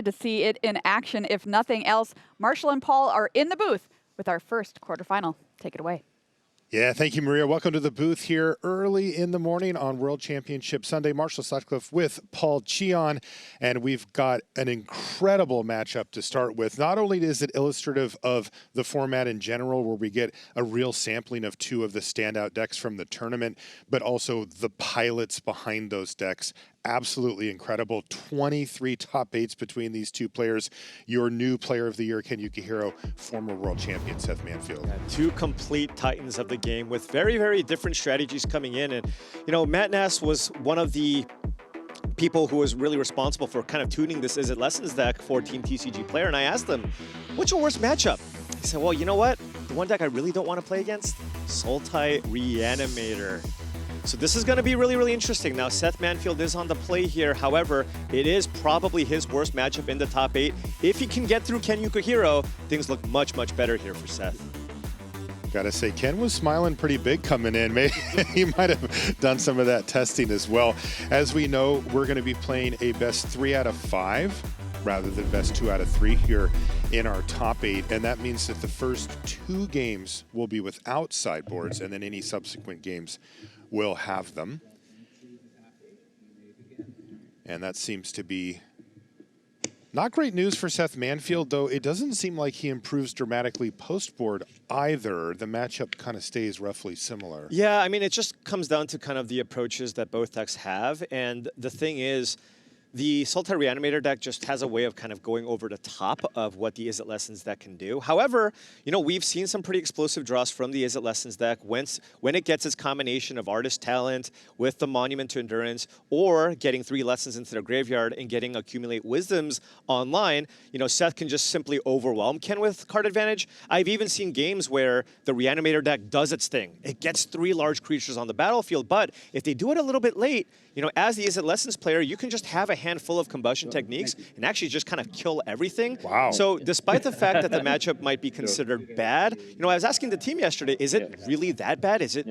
To see it in action, if nothing else. Marshall and Paul are in the booth with our first quarterfinal. Take it away. Yeah, thank you, Maria. Welcome to the booth here early in the morning on World Championship Sunday. Marshall Sutcliffe with Paul Cheon, and we've got an incredible matchup to start with. Not only is it illustrative of the format in general, where we get a real sampling of two of the standout decks from the tournament, but also the pilots behind those decks. Absolutely incredible. 23 top 8s between these two players. Your new player of the year, Ken Yukuhiro, former world champion Seth Manfield. Yeah, two complete titans of the game with very, very different strategies coming in. And, you know, Matt Nass was one of the people who was really responsible for kind of tuning this Is It Lessons deck for Team TCG player. And I asked him, what's your worst matchup? He said, well, you know what? The one deck I really don't want to play against, Sultai Reanimator. So this is going to be really, really interesting. Now, Seth Manfield is on the play here. However, it is probably his worst matchup in the top 8. If he can get through Ken Yukuhiro, things look much, much better here for Seth. Gotta say, Ken was smiling pretty big coming in. Maybe he might have done some of that testing as well. As we know, we're going to be playing a best 3 out of 5 rather than best 2 out of 3 here in our top 8. And that means that the first 2 games will be without sideboards, and then any subsequent games will have them. And that seems to be not great news for Seth Manfield, though it doesn't seem like he improves dramatically post-board either. The matchup kind of stays roughly similar. Yeah, I mean, it just comes down to kind of the approaches that both decks have. And the thing is, the Sultai Reanimator deck just has a way of kind of going over the top of what the Is It Lessons deck can do. However, you know, we've seen some pretty explosive draws from the Is It Lessons deck when it gets its combination of Artist Talent with the Monument to Endurance, or getting 3 lessons into their graveyard and getting Accumulate Wisdoms online. You know, Seth can just simply overwhelm Ken with card advantage. I've even seen games where the Reanimator deck does its thing. It gets 3 large creatures on the battlefield, but if they do it a little bit late, you know, as the Is It Lessons player, you can just have a handful of combustion techniques and actually just kind of kill everything. Wow. So despite the fact that the matchup might be considered bad, you know, I was asking the team yesterday, is it really that bad? Is it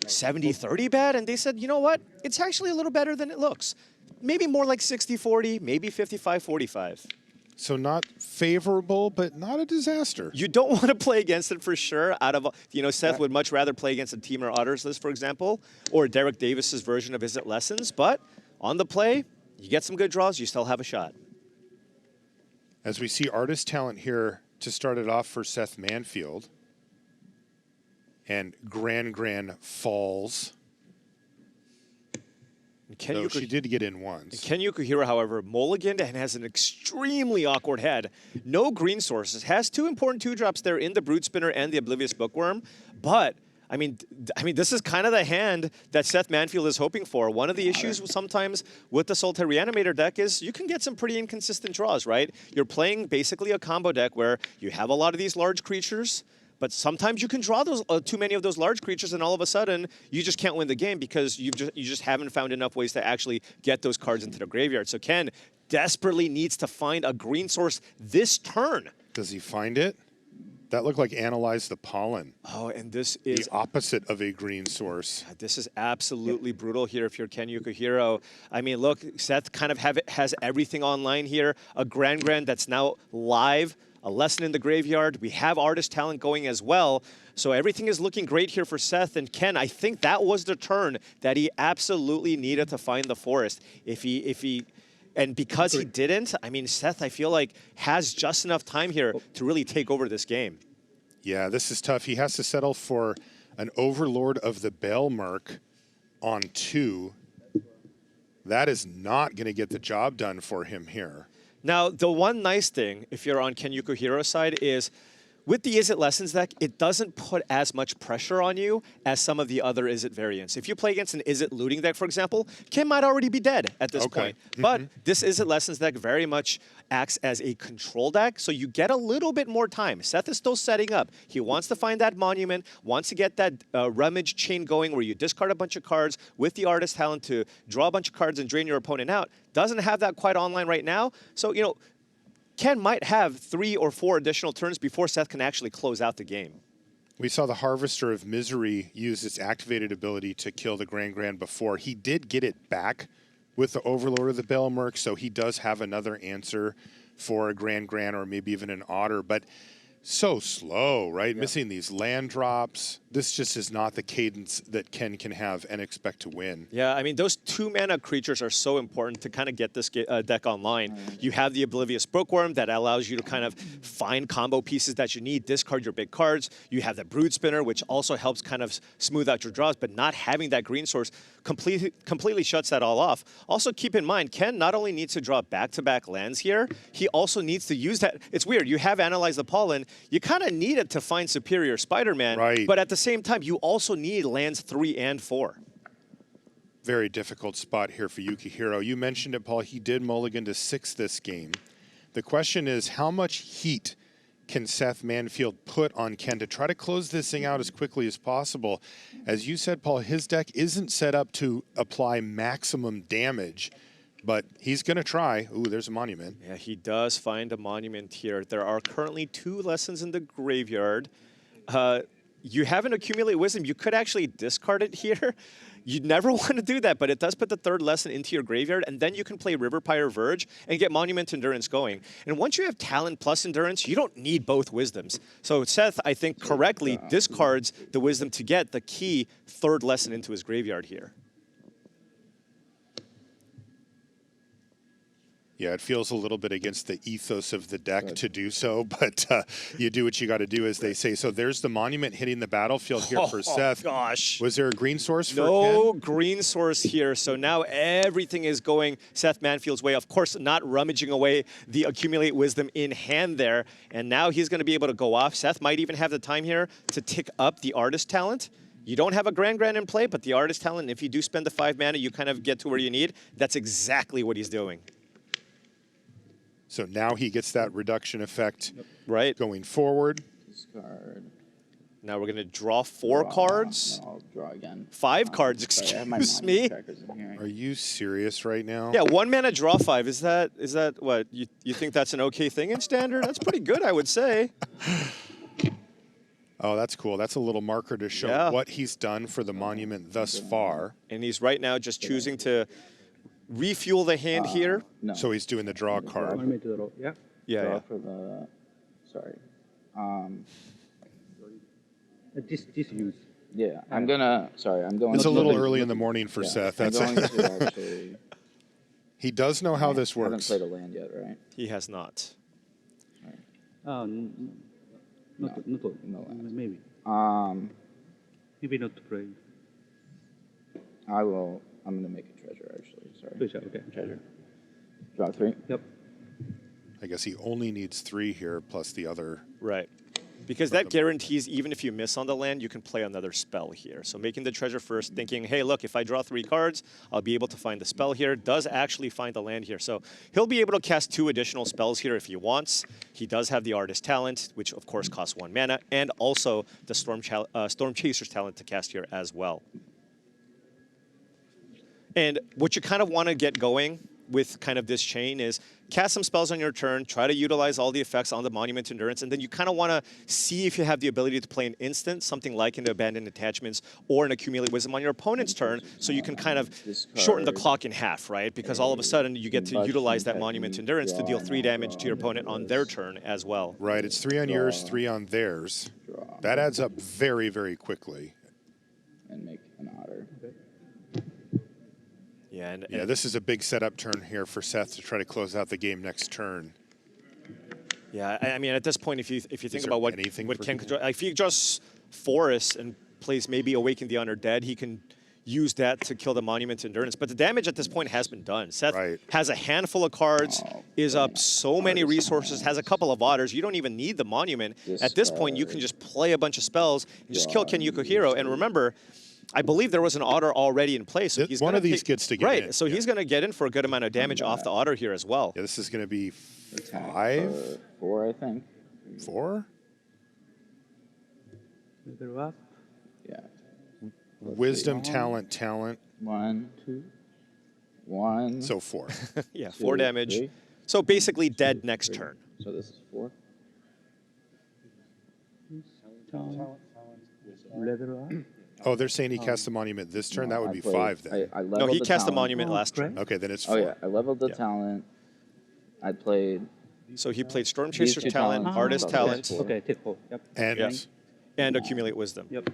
70-30 bad? And they said, you know what? It's actually a little better than it looks. Maybe more like 60-40, maybe 55-45. So not favorable, but not a disaster. You don't want to play against it for sure. Out of, you know, Seth would much rather play against a Team or Otters list, for example, or Derek Davis's version of Is It Lessons. But on the play, you get some good draws, you still have a shot. As we see Artist Talent here to start it off for Seth Manfield. And Gran falls. So she did get in once. Ken Yukuhiro, however, mulliganed and has an extremely awkward head. No green sources. Has 2 important 2-drops there in the Brood Spinner and the Oblivious Bookworm. But I mean, this is kind of the hand that Seth Manfield is hoping for. One of the issues sometimes with the Sultai Reanimator deck is you can get some pretty inconsistent draws, right? You're playing basically a combo deck where you have a lot of these large creatures, but sometimes you can draw those too many of those large creatures, and all of a sudden you just can't win the game because you just haven't found enough ways to actually get those cards into the graveyard. So Ken desperately needs to find a green source this turn. Does he find it? That looked like Analyze the Pollen. Oh, and this is the opposite of a green source. This is absolutely brutal here if you're Ken Yukuhiro. I mean, look, Seth kind of has everything online here. A Gran that's now live. A lesson in the graveyard. We have Artist Talent going as well. So everything is looking great here for Seth. And Ken, I think that was the turn that he absolutely needed to find the forest. And because he didn't, I mean, Seth, I feel like, has just enough time here to really take over this game. Yeah, this is tough. He has to settle for an Overlord of the Baelmerk on 2. That is not going to get the job done for him here. Now, the one nice thing, if you're on Ken Yukuhiro's side, is with the Is It Lessons deck, it doesn't put as much pressure on you as some of the other Is It variants. If you play against an Is It looting deck, for example, Ken might already be dead at this point. But this Is It Lessons deck very much acts as a control deck, so you get a little bit more time. Seth is still setting up. He wants to find that monument, wants to get that rummage chain going where you discard a bunch of cards with the Artist Talent to draw a bunch of cards and drain your opponent out. Doesn't have that quite online right now. So, you know, Ken might have 3 or 4 additional turns before Seth can actually close out the game. We saw the Harvester of Misery use its activated ability to kill the Gran before. He did get it back with the Overlord of the Baelmerk, so he does have another answer for a Grand or maybe even an Otter, but so slow, right? Yeah. Missing these land drops. This just is not the cadence that Ken can have and expect to win. Yeah, I mean, those 2-mana creatures are so important to kind of get this deck online. You have the Oblivious Bookworm that allows you to kind of find combo pieces that you need, discard your big cards. You have the Brood Spinner, which also helps kind of smooth out your draws, but not having that green source completely shuts that all off. Also, keep in mind, Ken not only needs to draw back-to-back lands here, he also needs to use that. It's weird. You have Analyze the Pollen. You kind of need it to find Superior Spider-Man, right. But at the same time, you also need lands 3 and 4. Very difficult spot here for Yukuhiro. You mentioned it, Paul. He did mulligan to 6 this game. The question is, how much heat can Seth Manfield put on Ken to try to close this thing out as quickly as possible? As you said, Paul, his deck isn't set up to apply maximum damage, but he's going to try. Ooh, there's a monument. Yeah, he does find a monument here. There are currently 2 lessons in the graveyard. You have an Accumulate Wisdom. You could actually discard it here. You'd never want to do that, but it does put the 3rd lesson into your graveyard, and then you can play Riverpire Verge and get Monument Endurance going. And once you have Talent plus Endurance, you don't need both Wisdoms. So Seth, I think, correctly discards the Wisdom to get the key 3rd lesson into his graveyard here. Yeah, it feels a little bit against the ethos of the deck to do so, but you do what you got to do, as they say. So there's the monument hitting the battlefield here for Seth. Gosh. Was there a green source for No Ken? green source here, so now everything is going Seth Manfield's way. Of course, not rummaging away the Accumulate Wisdom in hand there, and now he's going to be able to go off. Seth might even have the time here to tick up the Artist Talent. You don't have a Grand in play, but the Artist Talent, if you do spend the 5 mana, you kind of get to where you need. That's exactly what he's doing. So now he gets that reduction effect Right. going forward. Discard. Now we're going to draw 4 cards. No, I'll draw again. 5 cards, Sorry, I have my excuse monument me. trackers in here. Are you serious right now? Yeah, 1 mana draw 5. Is that what? You think that's an okay thing in Standard? That's pretty good, I would say. Oh, that's cool. That's a little marker to show what he's done for the monument thus far. And he's right now just choosing to refuel the hand here. No. So he's doing the draw card. Yeah. Yeah, Draw yeah. for the. Sorry. This use. Yeah, I'm gonna. Sorry, I'm going. It's to a little early in the morning for yeah, Seth. I'm That's going to actually. He does know how this I haven't works. played a land yet, right? He has not. Not No lands. maybe. Maybe not to play. I will. I'm gonna make a treasure actually. Sorry. Treasure, okay. Treasure. Draw 3. Yep. I guess he only needs 3 here plus the other. Right. Because that guarantees even if you miss on the land, you can play another spell here. So making the treasure first, thinking, hey, look, if I draw 3 cards, I'll be able to find the spell here. Does actually find the land here. So he'll be able to cast 2 additional spells here if he wants. He does have the Artist Talent, which of course costs 1 mana, and also the Storm Chaser's Talent to cast here as well. And what you kind of want to get going with kind of this chain is cast some spells on your turn, try to utilize all the effects on the Monument Endurance, and then you kind of want to see if you have the ability to play an instant, something like an Abandoned Attachments or an Accumulate Wisdom on your opponent's turn, so you can kind of shorten the clock in half, right? Because all of a sudden you get to utilize that Monument Endurance to deal 3 damage to your opponent on their turn as well. Right, it's 3 on yours, 3 on theirs. That adds up very, very quickly. And make an otter. Yeah, and Yeah, this is a big setup turn here for Seth to try to close out the game next turn. yeah, I mean, at this point, if you think there about what anything for Ken him? could draw, if he draws Forest and plays maybe Awaken the Undead, he can use that to kill the Monument Endurance. But the damage at this point has been done. Seth has a handful of cards, is up so many resources, has a couple of otters. You don't even need the Monument. At this point, you can just play a bunch of spells and just kill Ken Yukuhiro. And remember, I believe there was an otter already in place. So he's One gonna of these gets to get right, in. so he's going to get in for a good amount of damage off the otter here as well. Yeah, this is going to be Attack 5? for 4, I think. 4? Level up. Yeah. Wisdom, talent, talent. 1, 2, 1. So 4. Yeah, 2, 4 damage. 3. So basically dead next 3. turn. So this is 4. Level up. Oh, they're saying he cast the monument this turn? That would be 5 then. I No, leveled he cast the talent. monument last turn. Okay, then it's 4. Oh yeah, I leveled the Yeah. talent. I played So he played Storm These Chaser's two talent, talents Artist are talent, plus 4. Okay, take 4. Yep. And and Accumulate Wisdom. Yep.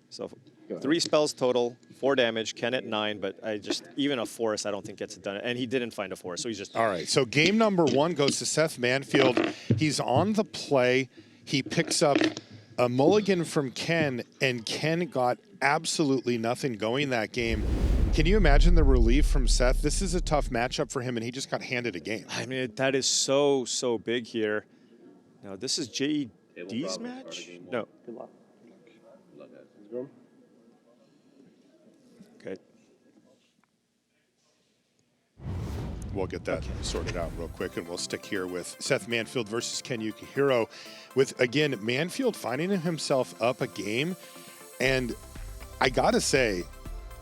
So Go ahead. 3 spells total, 4 damage, Ken at 9, but even a forest I don't think gets it done. And he didn't find a forest, so he's just... all right, so game number 1 goes to Seth Manfield. He's on the play. He picks up a mulligan from Ken, and Ken got absolutely nothing going that game. Can you imagine the relief from Seth? This is a tough matchup for him, and he just got handed a game. I mean, that is so big here. Now, this is JD's match? No. Good luck. Okay. We'll get that sorted out real quick, and we'll stick here with Seth Manfield versus Ken Yukuhiro. With, again, Manfield finding himself up a game, and I gotta say,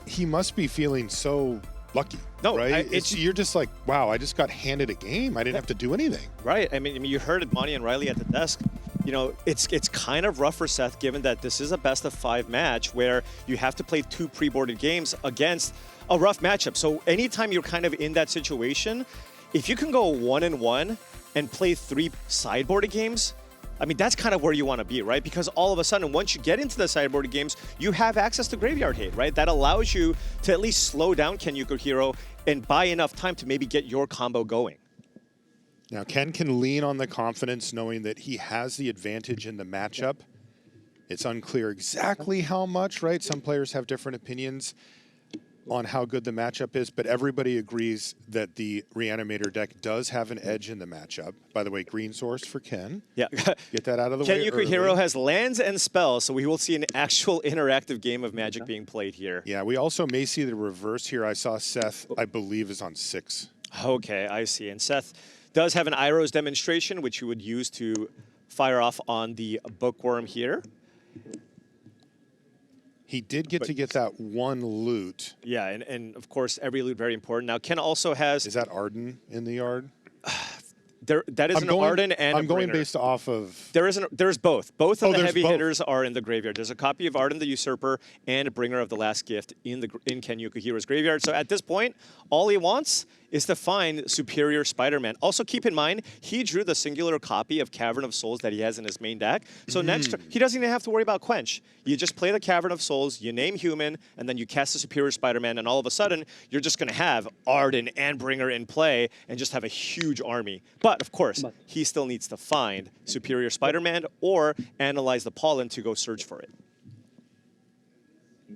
he must be feeling so lucky. No, right? You're just like, wow, I just got handed a game. I didn't have to do anything. Right. I mean, you heard Monty and Riley at the desk. You know, it's kind of rough for Seth, given that this is a best-of-5 match where you have to play 2 pre-boarded games against a rough matchup. So anytime you're kind of in that situation, if you can go 1-1 and play 3 sideboarded games, I mean, that's kind of where you want to be, right? Because all of a sudden, once you get into the sideboarded games, you have access to Graveyard Hate, right? That allows you to at least slow down Ken Yukuhiro and buy enough time to maybe get your combo going. Now, Ken can lean on the confidence knowing that he has the advantage in the matchup. It's unclear exactly how much, right? Some players have different opinions on how good the matchup is, but everybody agrees that the Reanimator deck does have an edge in the matchup. By the way, green source for Ken. Yeah. Get that out of the Ken way Yukuhiro early. has lands and spells, so we will see an actual interactive game of Magic being played here. Yeah, we also may see the reverse here. I saw Seth, I believe, is on 6. Okay, I see. And Seth does have an Iroh's demonstration, which you would use to fire off on the Bookworm here. He did get to get that 1 loot. Yeah, and of course, every loot very important. Now, Ken also has... Is that Arden in the yard? That is Arden and I'm a going Bringer. based off of... There's both. Both of the there's heavy both. hitters are in the graveyard. There's a copy of Arden the Usurper and a Bringer of the Last Gift in Ken Yukuhiro's graveyard. So at this point, all he wants is to find Superior Spider-Man. Also keep in mind, he drew the singular copy of Cavern of Souls that he has in his main deck. So next, he doesn't even have to worry about Quench. You just play the Cavern of Souls, you name Human, and then you cast the Superior Spider-Man, and all of a sudden, you're just going to have Arden and Bringer in play and just have a huge army. But, of course, he still needs to find Superior Spider-Man or analyze the pollen to go search for it.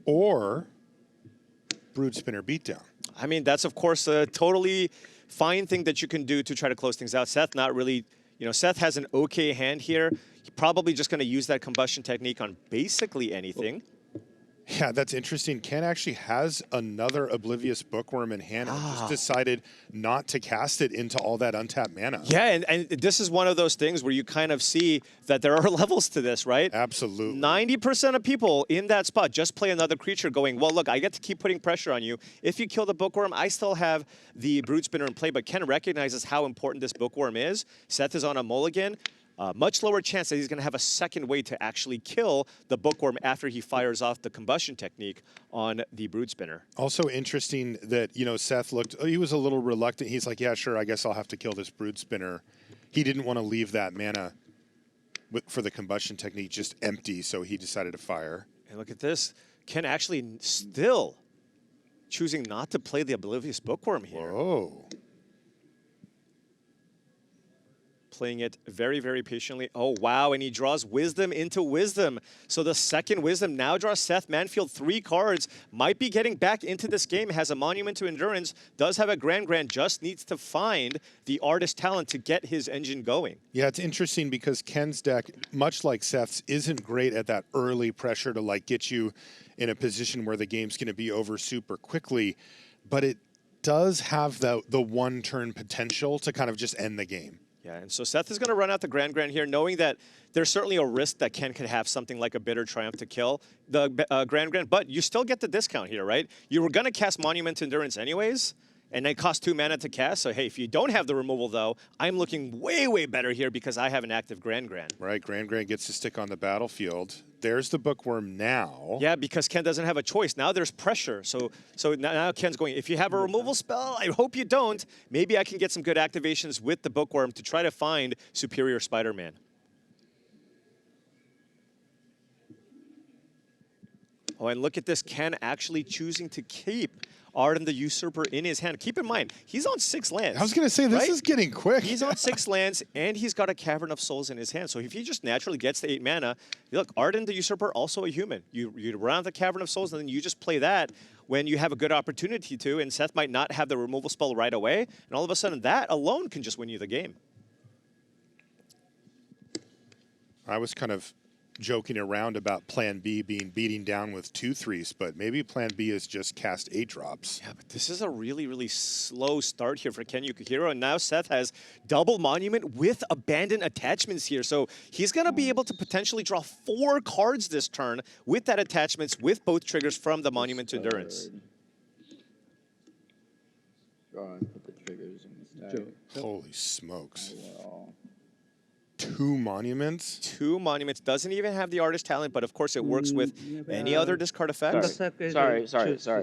Or Brood Spinner Beatdown. I mean, that's, of course, a totally fine thing that you can do to try to close things out. Seth not really, Seth has an okay hand here. He's probably just going to use that combustion technique on basically anything. Yeah, that's interesting. Ken actually has another Oblivious Bookworm in hand and just decided not to cast it into all that untapped mana. Yeah, and this is one of those things where you kind of see that there are levels to this, right? Absolutely. 90% of people in that spot just play another creature going, well, look, I get to keep putting pressure on you. If you kill the Bookworm, I still have the Brood Spinner in play, but Ken recognizes how important this Bookworm is. Seth is on a mulligan. Much lower chance that he's going to have a second way to actually kill the Bookworm after he fires off the combustion technique on the Brood Spinner. Also interesting that, Seth he was a little reluctant. He's like, yeah, sure, I guess I'll have to kill this Brood Spinner. He didn't want to leave that mana for the combustion technique just empty, so he decided to fire. And look at this. Ken actually still choosing not to play the Oblivious Bookworm here. Whoa. Playing it very, very patiently. Oh, wow, and he draws Wisdom into Wisdom. So the second Wisdom now draws Seth Manfield 3 cards. Might be getting back into this game, has a Monument to Endurance, does have a Grand, just needs to find the Artist talent to get his engine going. Yeah, it's interesting because Ken's deck, much like Seth's, isn't great at that early pressure to get you in a position where the game's going to be over super quickly, but it does have the one-turn potential to kind of just end the game. Yeah, and so Seth is going to run out the Grand here, knowing that there's certainly a risk that Ken could have something like a Bitter Triumph to kill the Grand, but you still get the discount here, right? You were going to cast Monument to Endurance anyways, And it costs 2 mana to cast. So, hey, if you don't have the removal, though, I'm looking way, way better here because I have an active Grand. Right, Grand gets to stick on the battlefield. There's the Bookworm now. Yeah, because Ken doesn't have a choice. Now there's pressure. So now Ken's going, if you have a removal spell, I hope you don't. Maybe I can get some good activations with the Bookworm to try to find Superior Spider-Man. Oh, and look at this. Ken actually choosing to keep Arden the Usurper in his hand. Keep in mind, he's on 6 lands. I was going to say, this right? is getting quick. He's on 6 lands, and he's got a Cavern of Souls in his hand. So if he just naturally gets the 8 mana, look, Arden the Usurper, also a human. You run out the Cavern of Souls, and then you just play that when you have a good opportunity to, and Seth might not have the removal spell right away, and all of a sudden that alone can just win you the game. I was kind of joking around about Plan B being beating down with 2/3s, but maybe Plan B is just cast 8 drops. Yeah, but this is a really, really slow start here for Ken Yukuhiro, and now Seth has double Monument with Abandoned Attachments here, so he's going to be able to potentially draw 4 cards this turn with that attachments, with both triggers from the Monument to Endurance. Draw and put the triggers in the stack. Holy smokes. Well, 2 monuments? 2 Monuments, doesn't even have the Artist Talent, but of course it works with any other discard effects. sorry. Choose I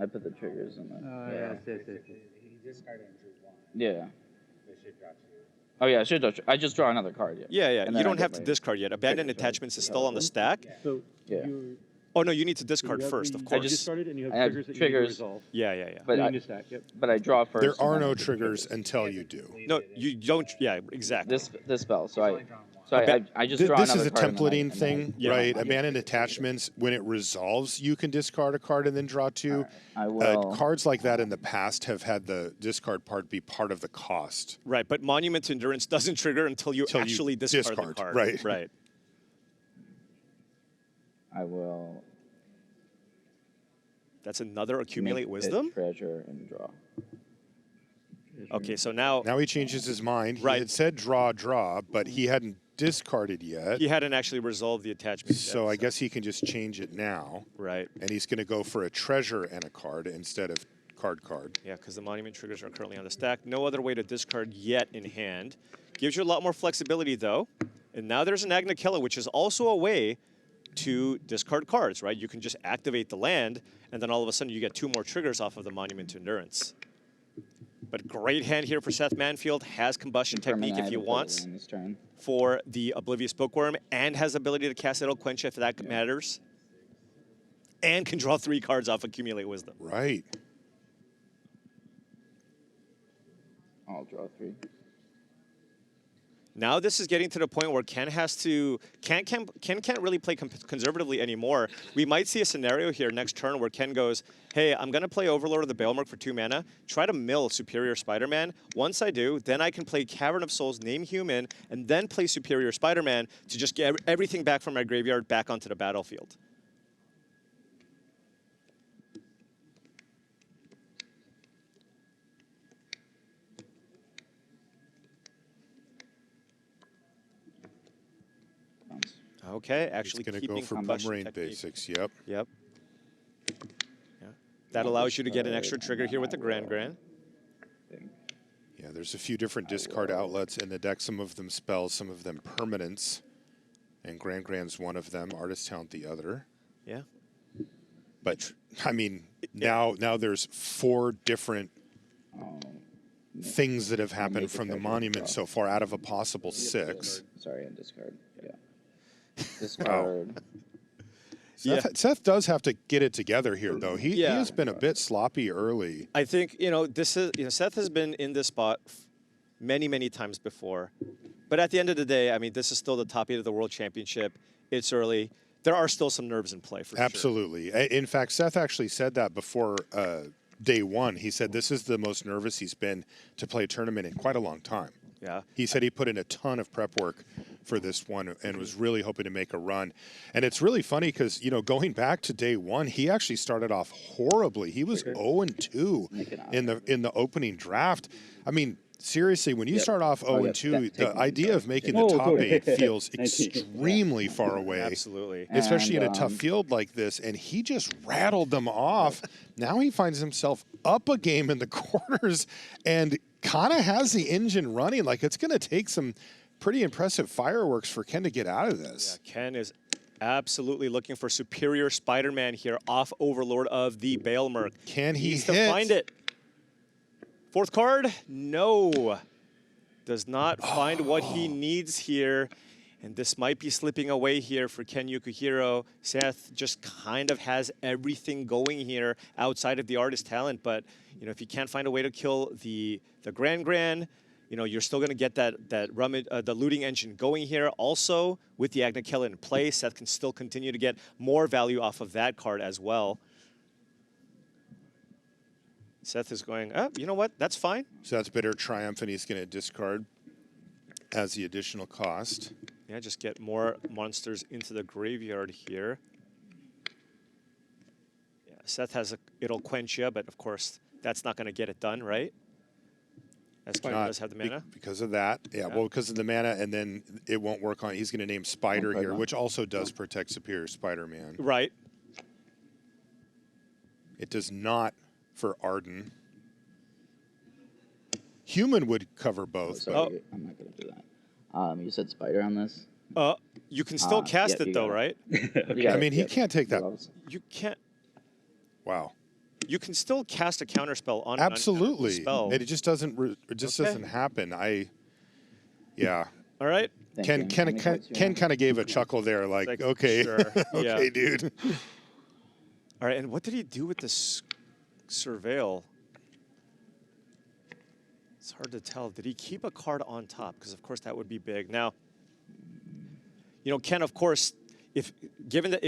put the triggers in the. yes. He discarded and drew 1. Yeah. They should draw 2. Oh yeah, I just draw another card. Yeah, And you then I don't get have to my discard yet. Abandoned triggers, right? Attachments is still on the stack. So Yeah. Oh no, you need to discard first, of I course. just- discarded and you have I have triggers that you triggers. need to resolve. Yeah. But In I, your stack, yep. but I draw first. There and are then I no put the triggers until you do. No, you don't. Yeah, exactly. This spell. So only I drawn 1. so I just draw This another is a card and then I- templating and then I- thing, Yeah. right? Abandoned Attachments, when it resolves, you can discard a card and then draw 2. I will. Cards like that in the past have had the discard part be part of the cost. Right, but Monument to Endurance doesn't trigger until you Till you actually discard the discard, card. right. Right. I will. That's another Accumulate make Wisdom. it treasure and draw. Okay, so now Now he changes his mind. Right. He had said draw, but he hadn't discarded yet. he hadn't actually resolved the attachment. So yet, I guess he can just change it now. Right. And he's going to go for a treasure and a card instead of card. Yeah, because the Monument triggers are currently on the stack. No other way to discard yet in hand. Gives you a lot more flexibility, though. And now there's an Agna Killa, which is also a way to discard cards, right? You can just activate the land, and then all of a sudden you get 2 more triggers off of the Monument to Endurance. But great hand here for Seth Manfield. Has Combustion Technique if he wants This turn. for the Oblivious Bookworm, and has ability to cast It'll Quench if that matters. And can draw 3 cards off Accumulate Wisdom. Right. I'll draw 3. Now this is getting to the point where Ken has to Ken can't really play conservatively anymore. We might see a scenario here next turn where Ken goes, "Hey, I'm gonna play Overlord of the Baelmerk for 2 mana. Try to mill Superior Spider-Man. Once I do, then I can play Cavern of Souls, name Human, and then play Superior Spider-Man to just get everything back from my graveyard back onto the battlefield." Okay, actually He's going to keeping go for Combustion Boomerang Technique. Basics. Yep. Yep. Yeah. That allows you to get an extra trigger here with the Grand. Yeah, there's a few different discard outlets in the deck. Some of them spells, some of them permanents. And Grand's one of them, Artist Talent the other. Yeah. But, I mean, now there's 4 different things that have happened make a from the treasure monument draw. so far out of a possible 6. Sorry, and discard. Yeah. Discard. Seth does have to get it together here, though. He Yeah. has been a bit sloppy early. I think, this is, Seth has been in this spot many, many times before. But at the end of the day, I mean, this is still the top 8 of the World Championship. It's early. There are still some nerves in play, for sure. Absolutely. In fact, Seth actually said that before day 1. He said this is the most nervous he's been to play a tournament in quite a long time. Yeah. He said he put in a ton of prep work for this one and was really hoping to make a run. And it's really funny because, going back to day 1, he actually started off horribly. He was 0-2 in the opening draft. I mean, seriously, when you Yep. start off Oh, 0-2, yeah, take the one, idea sorry. of making the Oh, top sorry. 8 feels 19. extremely far away. Absolutely. Especially in a And, tough field like this, and he just rattled them off. Now he finds himself up a game in the quarters and kind of has the engine running. Like, it's going to take some pretty impressive fireworks for Ken to get out of Yeah, this. Ken is absolutely looking for superior Spider-Man here off Overlord of the Bailmerk. Can he Needs hit? to find it. Fourth card? No. Does not find what he needs here. And this might be slipping away here for Ken Yukuhiro. Seth just kind of has everything going here outside of the artist talent. But, you know, if you can't find a way to kill the Gran, you know, you're still going to get the looting engine going here. Also, with the Agnikella in play, Seth can still continue to get more value off of that card as well. Seth is going, oh, you know what? That's fine. So that's bitter triumph, and he's going to discard as the additional cost. Yeah, just get more monsters into the graveyard here. Yeah, Seth has it'll quench you, but of course, that's not going to get it done, right? As Ken does have the mana. Because of that. Yeah, well, because of the mana, and then it won't work on. He's going to name Spider here, which also does protect Superior Spider-Man. Right. It does not for Arden. Human would cover Oh, both. sorry, Oh. I'm not gonna do that. You said spider on this. You can still cast yeah, it you though, got right? Yeah, I mean, he yeah, can't take that. gloves. You can't. Wow. You can still cast a counterspell on Absolutely. an spell. And it just doesn't. It just Okay. doesn't happen. Yeah. All right. Thank Ken you. How many cards do you have? kind of gave a chuckle there, like, Like, okay, sure, okay, yeah. dude. All right. And what did he do with this surveil? It's hard to tell. Did he keep a card on top? Because of course that would be big. Now, you know, Ken, of course, if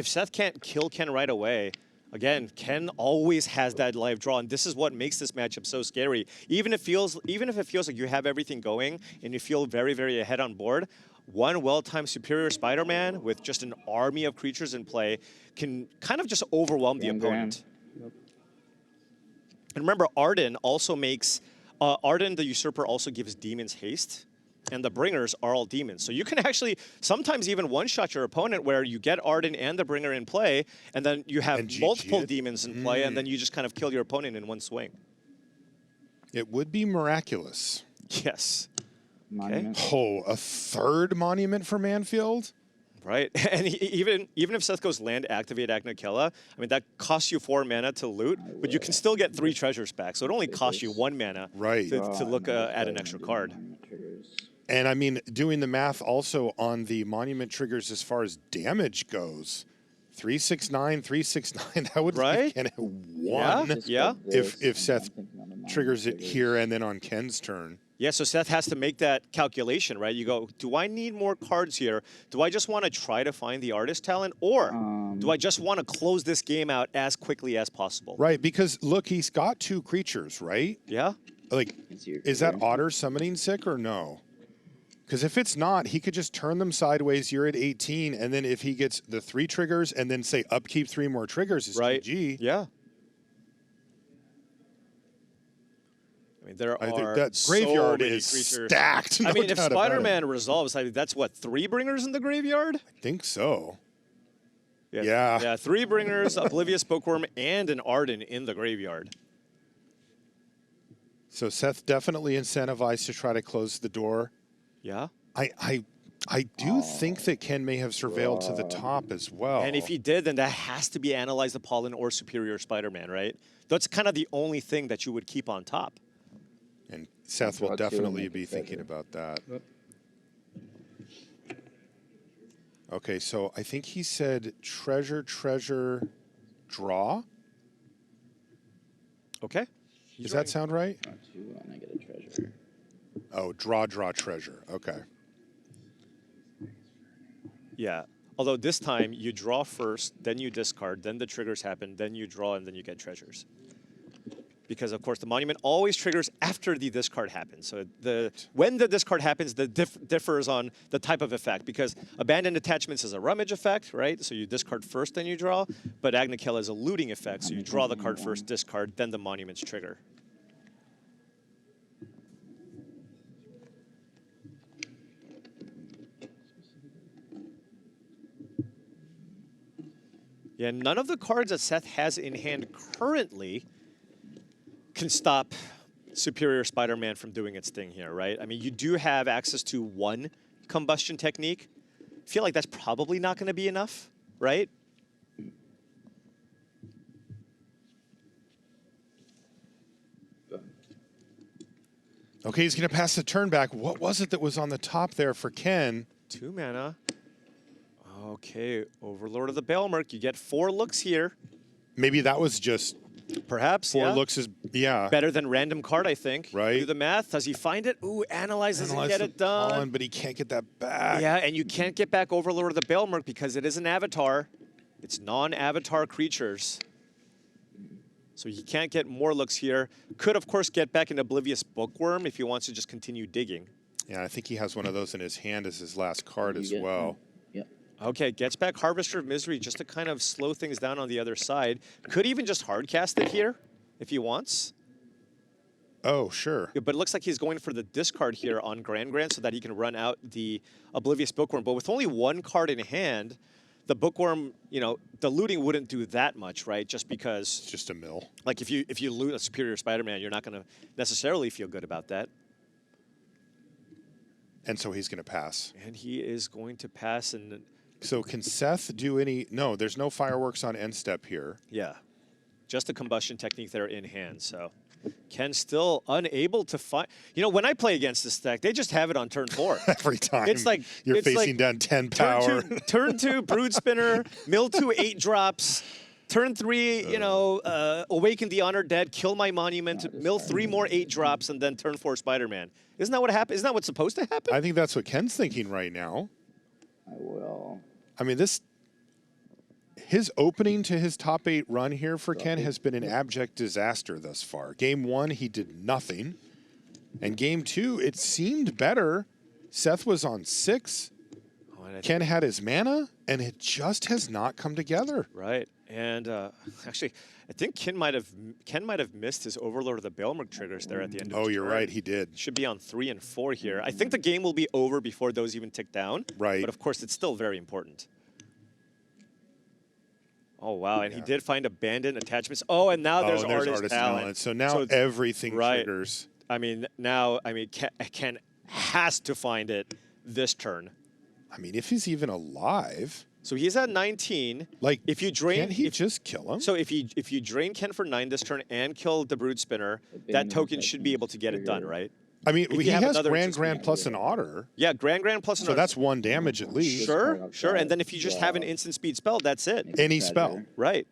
Seth can't kill Ken right away, again, Ken always has that live draw, and this is what makes this matchup so scary. Even if it feels like you have everything going and you feel very, very ahead on board, one well-timed Superior Spider-Man with just an army of creatures in play can kind of just overwhelm the opponent. And remember, Arden also makes Arden the Usurper also gives demons haste, and the Bringers are all demons. So you can actually sometimes even one-shot your opponent where you get Arden and the Bringer in play, and then you have And GG multiple it. demons in play, and then you just kind of kill your opponent in one swing. It would be miraculous. Yes. Monument. Oh, a third monument for Manfield? Right, and even if Seth goes land, activate Agnikella, I mean, that costs you 4 mana to loot, but you can still get 3 treasures back, so it only costs you 1 mana Right. to look at an extra card. Monument triggers. And I mean, doing the math also on the monument triggers as far as damage goes. 369, 369, that would Right? leave Ken at 1 Discard Yeah. this, if and Seth I'm thinking on the monument triggers it triggers. here and then on Ken's turn. Yeah, so Seth has to make that calculation, right? You go, do I need more cards here? Do I just want to try to find the artist talent? Or do I just want to close this game out as quickly as possible? Right, because look, he's got 2 creatures, right? Yeah? Like, Is your is that turn? Otter summoning sick or no? Because if it's not, he could just turn them sideways. You're at 18, and then if he gets the 3 triggers and then say upkeep 3 more triggers, it's Right. GG. Yeah. I mean, there I think are that so graveyard many is creatures. stacked. I no mean, if doubt about it. Spider-Man resolves, I mean, that's what, 3 Bringers in the graveyard? I think so. Yeah. Yeah. Yeah, 3 Bringers, Oblivious Bookworm, and an Arden in the graveyard. So Seth definitely incentivized to try to close the door. Yeah. I do think that Ken may have surveilled to the top as well. And if he did, then that has to be Analyze the Pollen or Superior Spider-Man, right? That's kind of the only thing that you would keep on top. And Seth will Draw 2 and definitely make a be thinking treasure. about that. Yep. Okay, so I think he said treasure, draw. Okay. Does that sound right? Draw 2 and I get a treasure. Oh, draw, treasure. Okay. Yeah. Although this time you draw first, then you discard, then the triggers happen, then you draw, and then you get treasures. Because of course the monument always triggers after the discard happens. So when the discard happens, the differs on the type of effect. Because abandoned attachments is a rummage effect, right? So you discard first, then you draw. But Agnikella is a looting effect. So you draw the card first, discard, then the monuments trigger. Yeah, none of the cards that Seth has in hand currently can stop Superior Spider-Man from doing its thing here, right? I mean, you do have access to one combustion technique. I feel like that's probably not going to be enough, right? Okay, he's going to pass the turn back. What was it that was on the top there for Ken? 2 mana. Okay, Overlord of the Baelmerk. You get 4 looks here. Maybe that was just Perhaps, 4 yeah. looks is, yeah. Better than random card, I think. Right. Do the math. Does he find it? Ooh, analyzes and Analyze get the it done. pollen, but he can't get that back. Yeah, and you can't get back Overlord of the Baelmerk because it is an avatar. It's non-avatar creatures. So he can't get more looks here. Could, of course, get back an Oblivious Bookworm if he wants to just continue digging. Yeah, I think he has one of those in his hand as his last card as get well. one. Yep. Okay, gets back Harvester of Misery just to kind of slow things down on the other side. Could even just hardcast it here if he wants. Oh, sure. But it looks like he's going for the discard here on Grand so that he can run out the Oblivious Bookworm. But with only 1 card in hand, the Bookworm, you know, the looting wouldn't do that much, right? Just because, It's just a mill. like, if you loot a Superior Spider-Man, you're not going to necessarily feel good about that. And so he's going to pass. And he is going to pass, and So can Seth do any? No, there's no fireworks on end step here. yeah, just a combustion technique there in hand. So Ken still unable to find. You know, when I play against this deck, they just have it on turn 4. Every time It's like you're it's facing like down 10 power. Turn 2, Brood Spinner. Mill 2, 8 drops. Turn 3, you know, Awaken the Honored Dead, kill my monument. Mill 3 more 8 drops, and then turn 4 Spider-Man. Isn't that what happened? Isn't that what's supposed to happen? I think that's what Ken's thinking right now. I will. I mean, his opening to his top 8 run here for Ken has been an abject disaster thus far. Game 1, he did nothing. And game 2, it seemed better. Seth was on 6. Ken had his mana, and it just has not come together. Right, and actually, I think Ken might have missed his Overlord of the Baelmerk triggers there at the end of the Oh, you're turn. right, he did. Should be on 3 and 4 here. I think the game will be over before those even tick down. Right. But of course, it's still very important. Oh, wow, and he did find abandoned attachments. Oh, and now there's Artist Talent. So now everything triggers. I mean, now, Ken has to find it this turn. I mean, if he's even alive, So he's at 19. like, if you drain, can't he just kill him? So if you drain Ken for 9 this turn and kill the Brood Spinner, that token should be able to get it done, right? I mean, if he you have has another Grand plus an Otter, Yeah, Grand plus. so that's 1 damage at least. sure. And then if you just have an instant speed spell, that's it. Any spell. Right.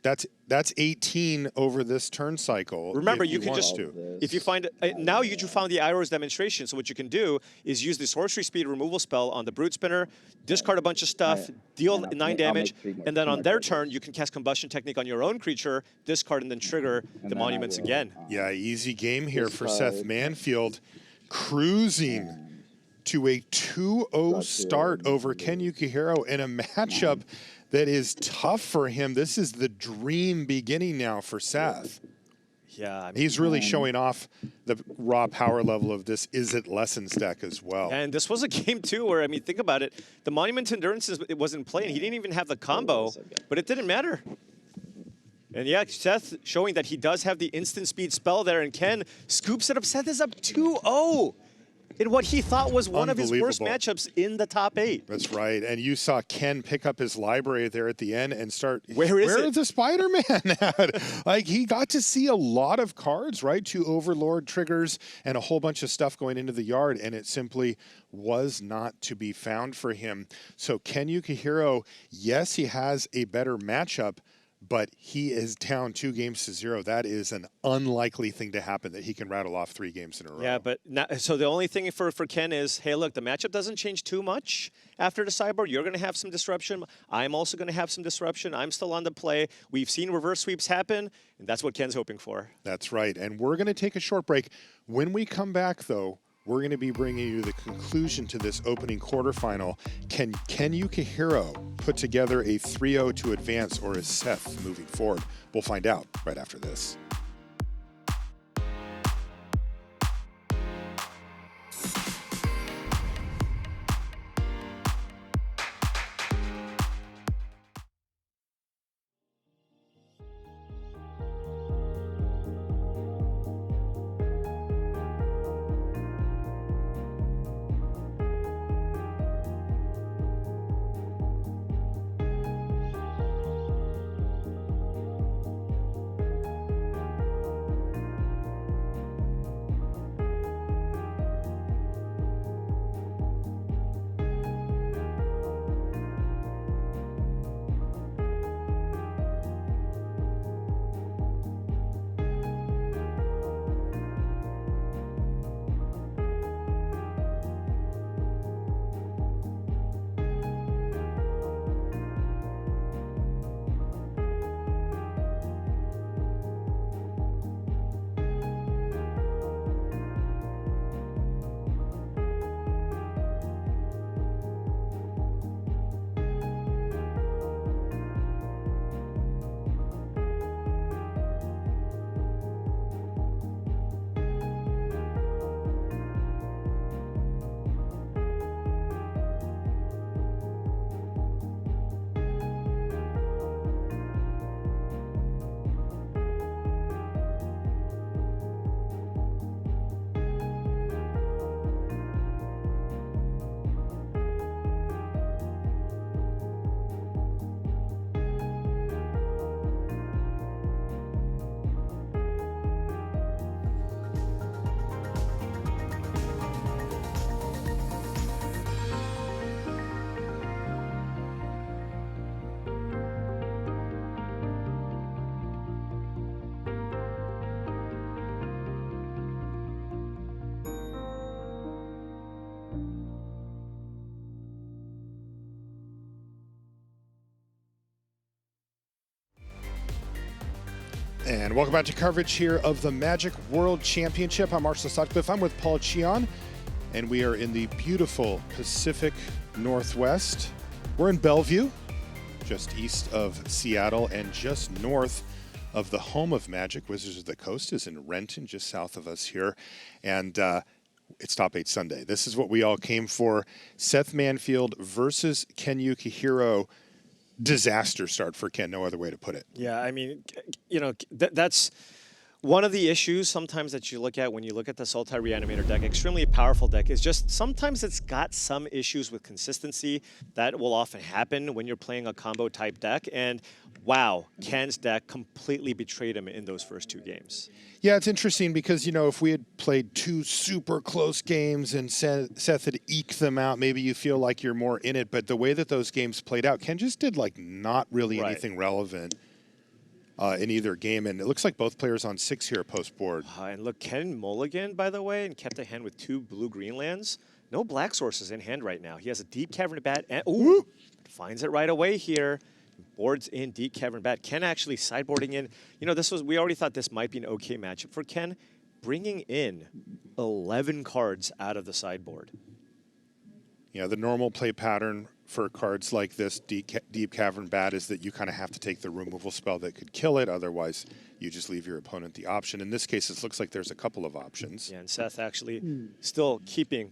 That's 18 over this turn cycle. Remember, if you can want just to. if you find now you found the Iroh's demonstration. So what you can do is use the sorcery speed removal spell on the Brood Spinner, discard a bunch of stuff, deal 9 damage, and then on their turn you can cast Combustion Technique on your own creature, discard, and then trigger the monuments again. Yeah, easy game here for Seth Manfield, cruising to a 2-0 start over Ken Yukuhiro in a matchup that is tough for him. This is the dream beginning now for Seth. Yeah, I mean, He's really showing off the raw power level of this Is It Lessons deck as well. and this was a game too where, I mean, think about it. The Monument to Endurance it wasn't playing. He didn't even have the combo, but it didn't matter. And yeah, Seth showing that he does have the instant speed spell there, and Ken scoops it up. Seth is up 2-0 in what he thought was one of his worst Unbelievable. matchups in the top 8. That's right. And you saw Ken pick up his library there at the end and start, Where is it? the Spider-Man at? Like, he got to see a lot of cards, right? 2 Overlord triggers and a whole bunch of stuff going into the yard, and it simply was not to be found for him. So Ken Yukuhiro, yes, he has a better matchup, but he is down 2-0. That is an unlikely thing to happen, that he can rattle off 3 games in a row. Yeah, but so the only thing for Ken is, hey, look, the matchup doesn't change too much after the sideboard. You're going to have some disruption. I'm also going to have some disruption. I'm still on the play. We've seen reverse sweeps happen, and that's what Ken's hoping for. That's right. And we're going to take a short break. When we come back, though, we're going to be bringing you the conclusion to this opening quarterfinal. Can Ken Yukuhiro put together a 3-0 to advance, or is Seth moving forward? We'll find out right after this. And welcome back to coverage here of the Magic World Championship. I'm Marshall Sutcliffe. I'm with Paul Cheon, and we are in the beautiful Pacific Northwest. We're in Bellevue, just east of Seattle and just north of the home of Magic. Wizards of the Coast is in Renton, just south of us here. And it's Top 8 Sunday. This is what we all came for. Seth Manfield versus Ken Yukuhiro. Disaster start for Ken, no other way to put it. Yeah, I mean, you know, that's one of the issues sometimes that you look at when you look at the Sultai Reanimator deck, extremely powerful deck, is just sometimes it's got some issues with consistency. That will often happen when you're playing a combo type deck. And wow, Ken's deck completely betrayed him in those first two games. Yeah, it's interesting because, you know, if we had played two super close games and Seth had eked them out, maybe you feel like you're more in it. But the way that those games played out, Ken just did like not really anything relevant in either game. And it looks like both players on 6 here post board. And look, Ken mulliganed, by the way, and kept a hand with 2 blue-green lands. No black sources in hand right now. He has a Deep Cavern Bat, and ooh, finds it right away here. Boards in Deep Cavern Bat. Ken actually sideboarding in. You know, we already thought this might be an okay matchup for Ken. Bringing in 11 cards out of the sideboard. Yeah, the normal play pattern for cards like this, Deep Cavern Bat, is that you kind of have to take the removal spell that could kill it. Otherwise, you just leave your opponent the option. In this case, it looks like there's a couple of options. Yeah, and Seth actually still keeping,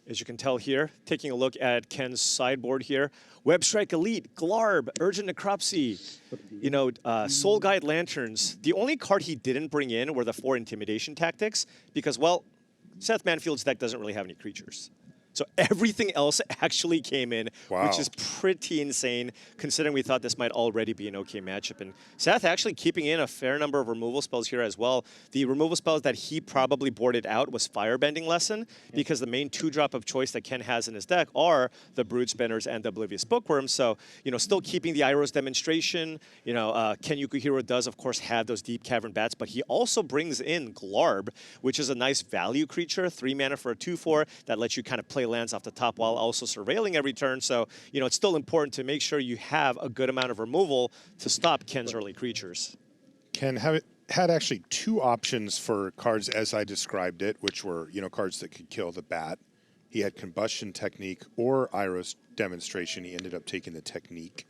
as you can tell here, taking a look at Ken's sideboard here. Web Strike Elite, Glarb, Urgent Necropsy, you know, Soul Guide Lanterns. The only card he didn't bring in were the 4 Intimidation Tactics because, well, Seth Manfield's deck doesn't really have any creatures. So everything else actually came in, which is pretty insane, considering we thought this might already be an okay matchup. And Seth actually keeping in a fair number of removal spells here as well. The removal spells that he probably boarded out was Firebending Lesson, because the main 2-drop of choice that Ken has in his deck are the Brood Spinners and the Oblivious Bookworm. So, you know, still keeping the Iroh's Demonstration. You know, Ken Yukuhiro does, of course, have those Deep Cavern Bats, but he also brings in Glarb, which is a nice value creature, 3 mana for a 2/4 that lets you kind of play lands off the top while also surveilling every turn. So, you know, it's still important to make sure you have a good amount of removal to stop Ken's early creatures. Ken had actually 2 options for cards as I described it, which were, you know, cards that could kill the bat. He had Combustion Technique or Iroh's Demonstration. He ended up taking the Technique.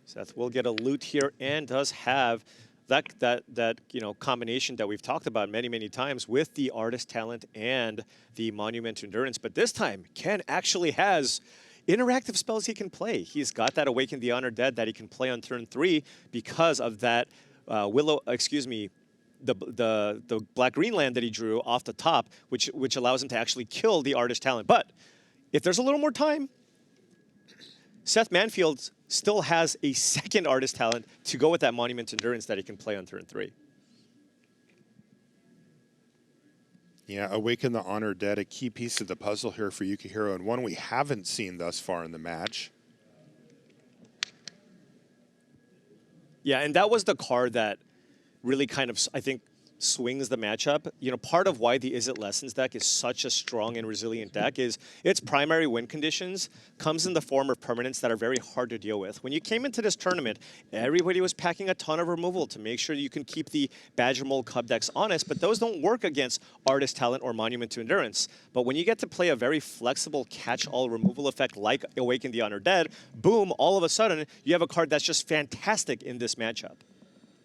Seth will get a loot here and does have that you know, combination that we've talked about many times with the Artist Talent and the Monument to Endurance. But this time, Ken actually has interactive spells he can play. He's got that Awaken the Undead that he can play on turn 3 because of that the black-green land that he drew off the top, which allows him to actually kill the Artist Talent. But if there's a little more time, Seth Manfield still has a second Artist Talent to go with that Monument Endurance that he can play on turn 3. Yeah, Awaken the Honor Dead, a key piece of the puzzle here for Yukuhiro, and one we haven't seen thus far in the match. Yeah, and that was the card that really kind of, I think, swings the matchup. You know, part of why the Is It Lessons deck is such a strong and resilient deck is its primary win conditions comes in the form of permanents that are very hard to deal with. When you came into this tournament, everybody was packing a ton of removal to make sure you can keep the Badger Mold Cub decks honest, but those don't work against Artist Talent or Monument to Endurance. But when you get to play a very flexible catch-all removal effect like Awaken the Undead, boom, all of a sudden, you have a card that's just fantastic in this matchup.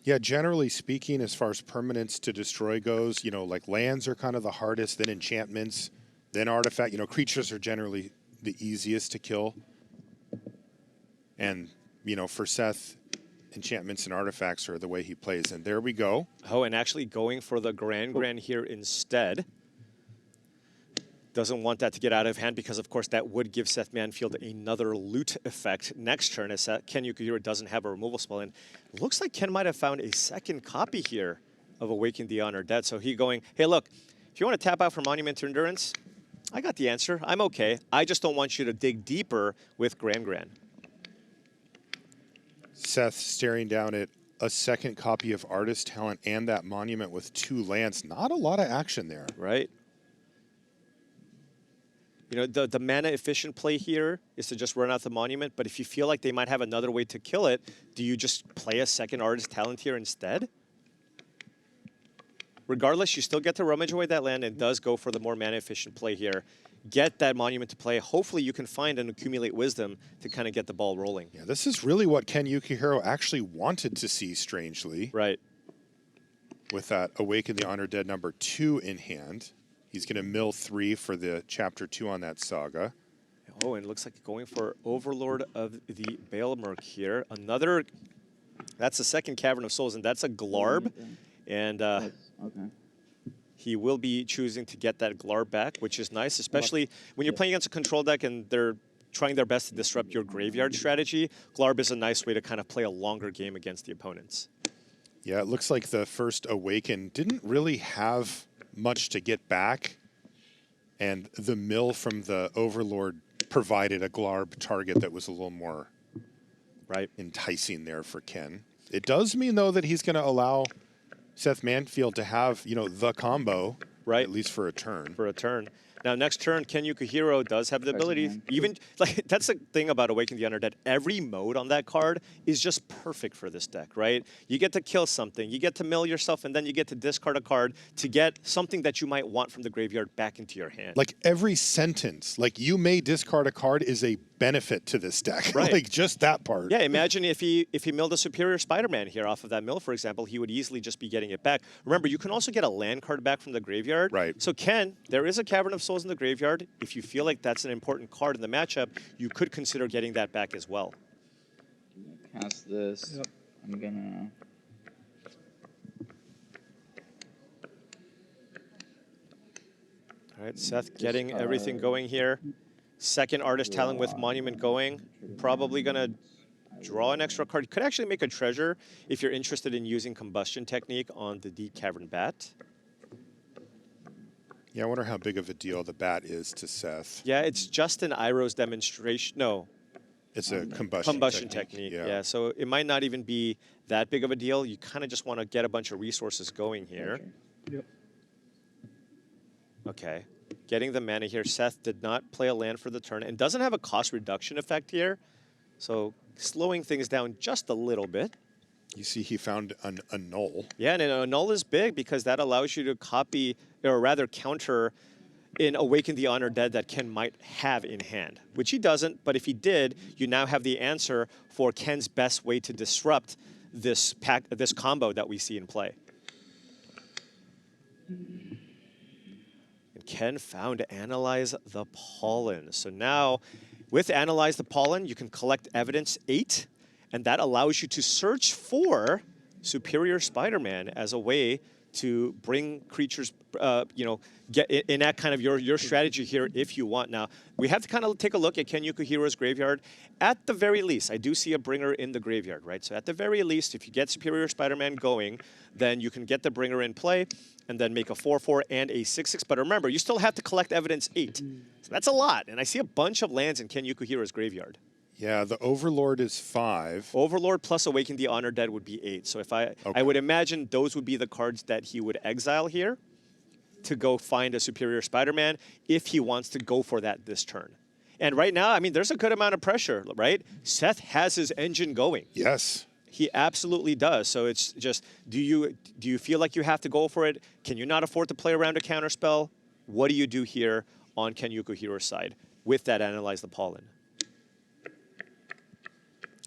Yeah, generally speaking, as far as permanents to destroy goes, you know, like lands are kind of the hardest, then enchantments, then artifact. You know, creatures are generally the easiest to kill. And, you know, for Seth, enchantments and artifacts are the way he plays. And there we go. Oh, and actually going for the Grand here instead. Doesn't want that to get out of hand because, of course, that would give Seth Manfield another loot effect next turn as Ken Yukuhiro doesn't have a removal spell. And it looks like Ken might have found a second copy here of Awaken the Undead. So he going, hey, look, if you want to tap out for Monument to Endurance, I got the answer. I'm okay. I just don't want you to dig deeper with Grand. Seth staring down at a second copy of Artist Talent and that Monument with 2 lands. Not a lot of action there. Right. You know, the mana efficient play here is to just run out the Monument, but if you feel like they might have another way to kill it, do you just play a second Artist Talent here instead? regardless, you still get to rummage away that land and does go for the more mana-efficient play here. Get that monument to play. Hopefully you can find and accumulate wisdom to kind of get the ball rolling. Yeah, this is really what Ken Yukuhiro actually wanted to see, strangely. Right. With that Awaken the Honored Dead number 2 in hand. He's going to mill 3 for the chapter 2 on that saga. Oh, and it looks like going for Overlord of the Baelmerk here. Another, that's the second Cavern of Souls, and that's a Glarb. And Okay. he will be choosing to get that Glarb back, which is nice, especially when you're playing against a control deck and they're trying their best to disrupt your graveyard strategy. Glarb is a nice way to kind of play a longer game against the opponents. Yeah, it looks like the first Awaken didn't really have much to get back. And the mill from the Overlord provided a Glarb target that was a little more enticing there for Ken. It does mean, though, that he's going to allow Seth Manfield to have, you know, the combo, at least for a turn. Now, next turn, Ken Yukuhiro does have the ability, even, like, that's the thing about Awaken the Undead. Every mode on that card is just perfect for this deck, right? You get to kill something, you get to mill yourself, and then you get to discard a card to get something that you might want from the graveyard back into your hand. Like, every sentence, like, you may discard a card is a benefit to this deck. Right. Like, just that part. Yeah, imagine if he milled a Superior Spider-Man here off of that mill, for example, he would easily just be getting it back. Remember, you can also get a land card back from the graveyard. Right. So Ken, there is a Cavern of Souls in the graveyard. If you feel like that's an important card in the matchup, you could consider getting that back as well. Cast this. Yep. I'm gonna... All right, Seth getting everything going here. Second Artist Talent with Monument going. Probably going to draw an extra card. Could actually make a treasure if you're interested in using Combustion Technique on the Deep Cavern Bat. Yeah, I wonder how big of a deal the bat is to Seth. Yeah, it's just an Iroh's demonstration. No. It's a combustion technique. Yeah, so it might not even be that big of a deal. You kind of just want to get a bunch of resources going here. Yep. Okay. Getting the mana here. Seth did not play a land for the turn and doesn't have a cost reduction effect here. So slowing things down just a little bit. You see he found a null. Yeah, and a null is big because that allows you to copy, or rather counter, in Awaken the Honored Dead that Ken might have in hand, which he doesn't, but if he did, you now have the answer for Ken's best way to disrupt this combo that we see in play. And Ken found Analyze the Pollen. So now, with Analyze the Pollen, you can collect evidence 8, and that allows you to search for Superior Spider-Man as a way to bring creatures, enact kind of your strategy here if you want. Now, we have to kind of take a look at Ken Yukuhiro's graveyard. At the very least, I do see a bringer in the graveyard, right? So at the very least, if you get Superior Spider-Man going, then you can get the bringer in play and then make a 4/4 and a 6/6. But remember, you still have to collect evidence 8. So that's a lot. And I see a bunch of lands in Ken Yukuhiro's graveyard. Yeah, the Overlord is 5. Overlord plus Awaken the Honored Dead would be 8. So if I would imagine those would be the cards that he would exile here to go find a Superior Spider-Man if he wants to go for that this turn. And right now, I mean, there's a good amount of pressure, right? Seth has his engine going. Yes. He absolutely does. So it's just, do you feel like you have to go for it? Can you not afford to play around a counterspell? What do you do here on Ken Yukuhiro's side with that Analyze the Pollen?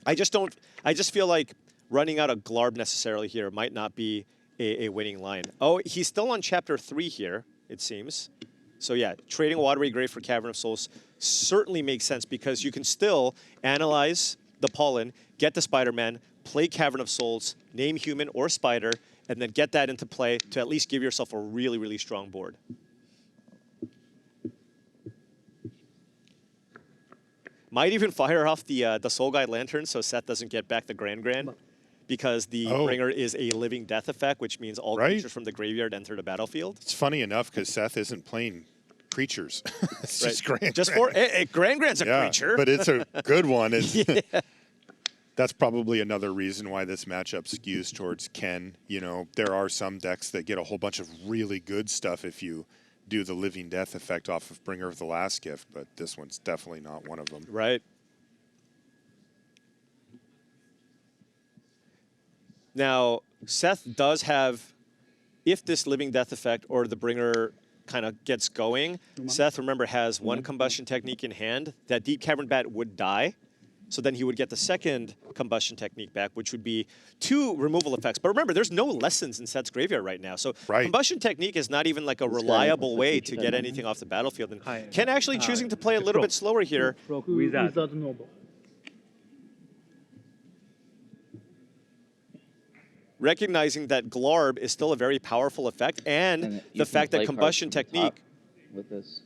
I just feel like running out of Glarb necessarily here might not be a winning line. Oh, he's still on chapter 3 here, it seems. So yeah, trading Watery Grave for Cavern of Souls certainly makes sense because you can still analyze the Pollen, get the Spider-Man, play Cavern of Souls, name human or spider, and then get that into play to at least give yourself a really, really strong board. Might even fire off the Soul Guide Lantern so Seth doesn't get back the Grand, because the bringer is a living death effect, which means all creatures from the graveyard enter the battlefield. It's funny enough because Seth isn't playing creatures. It's just Grand. Just for Grand's a creature, but it's a good one. That's probably another reason why this matchup skews towards Ken. You know, there are some decks that get a whole bunch of really good stuff if you do the living death effect off of Bringer of the Last Gift, but this one's definitely not one of them. Right. Now, Seth does have if this living death effect or the bringer kind of gets going, Seth, remember, has one combustion technique in hand. That Deep Cavern Bat would die. So then he would get the second combustion technique back, which would be 2 removal effects. But remember, there's no lessons in Seth's graveyard right now. So combustion technique is not even like a reliable way to get anything off the battlefield. And Ken actually choosing to play a little bit slower here. Wizard. Noble. Recognizing that Glarb is still a very powerful effect, and you the fact can that play combustion cards from the top technique. with this.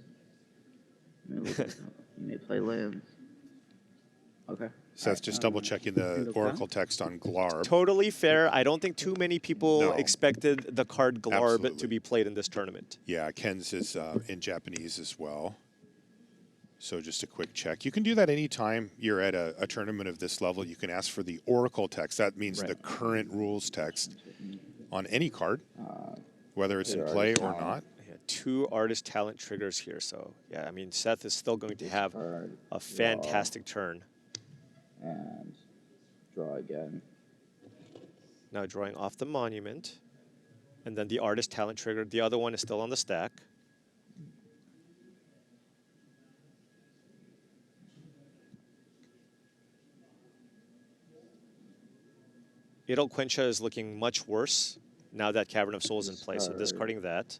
You may play lands. Okay. Seth just double checking the Oracle text on Glarb. Totally fair. I don't think too many people No. expected the card Glarb Absolutely. to be played in this tournament. Yeah, Ken's is in Japanese as well. So just a quick check. You can do that anytime you're at a tournament of this level. You can ask for the Oracle text. That means the current rules text on any card, whether it's in play or not. Yeah, 2 artist talent triggers here. So, yeah, I mean, Seth is still going to have a fantastic turn. And draw again. Now drawing off the monument. And then the artist talent trigger. The other one is still on the stack. Idle Quencha is looking much worse now that Cavern of Souls is in play. So discarding that.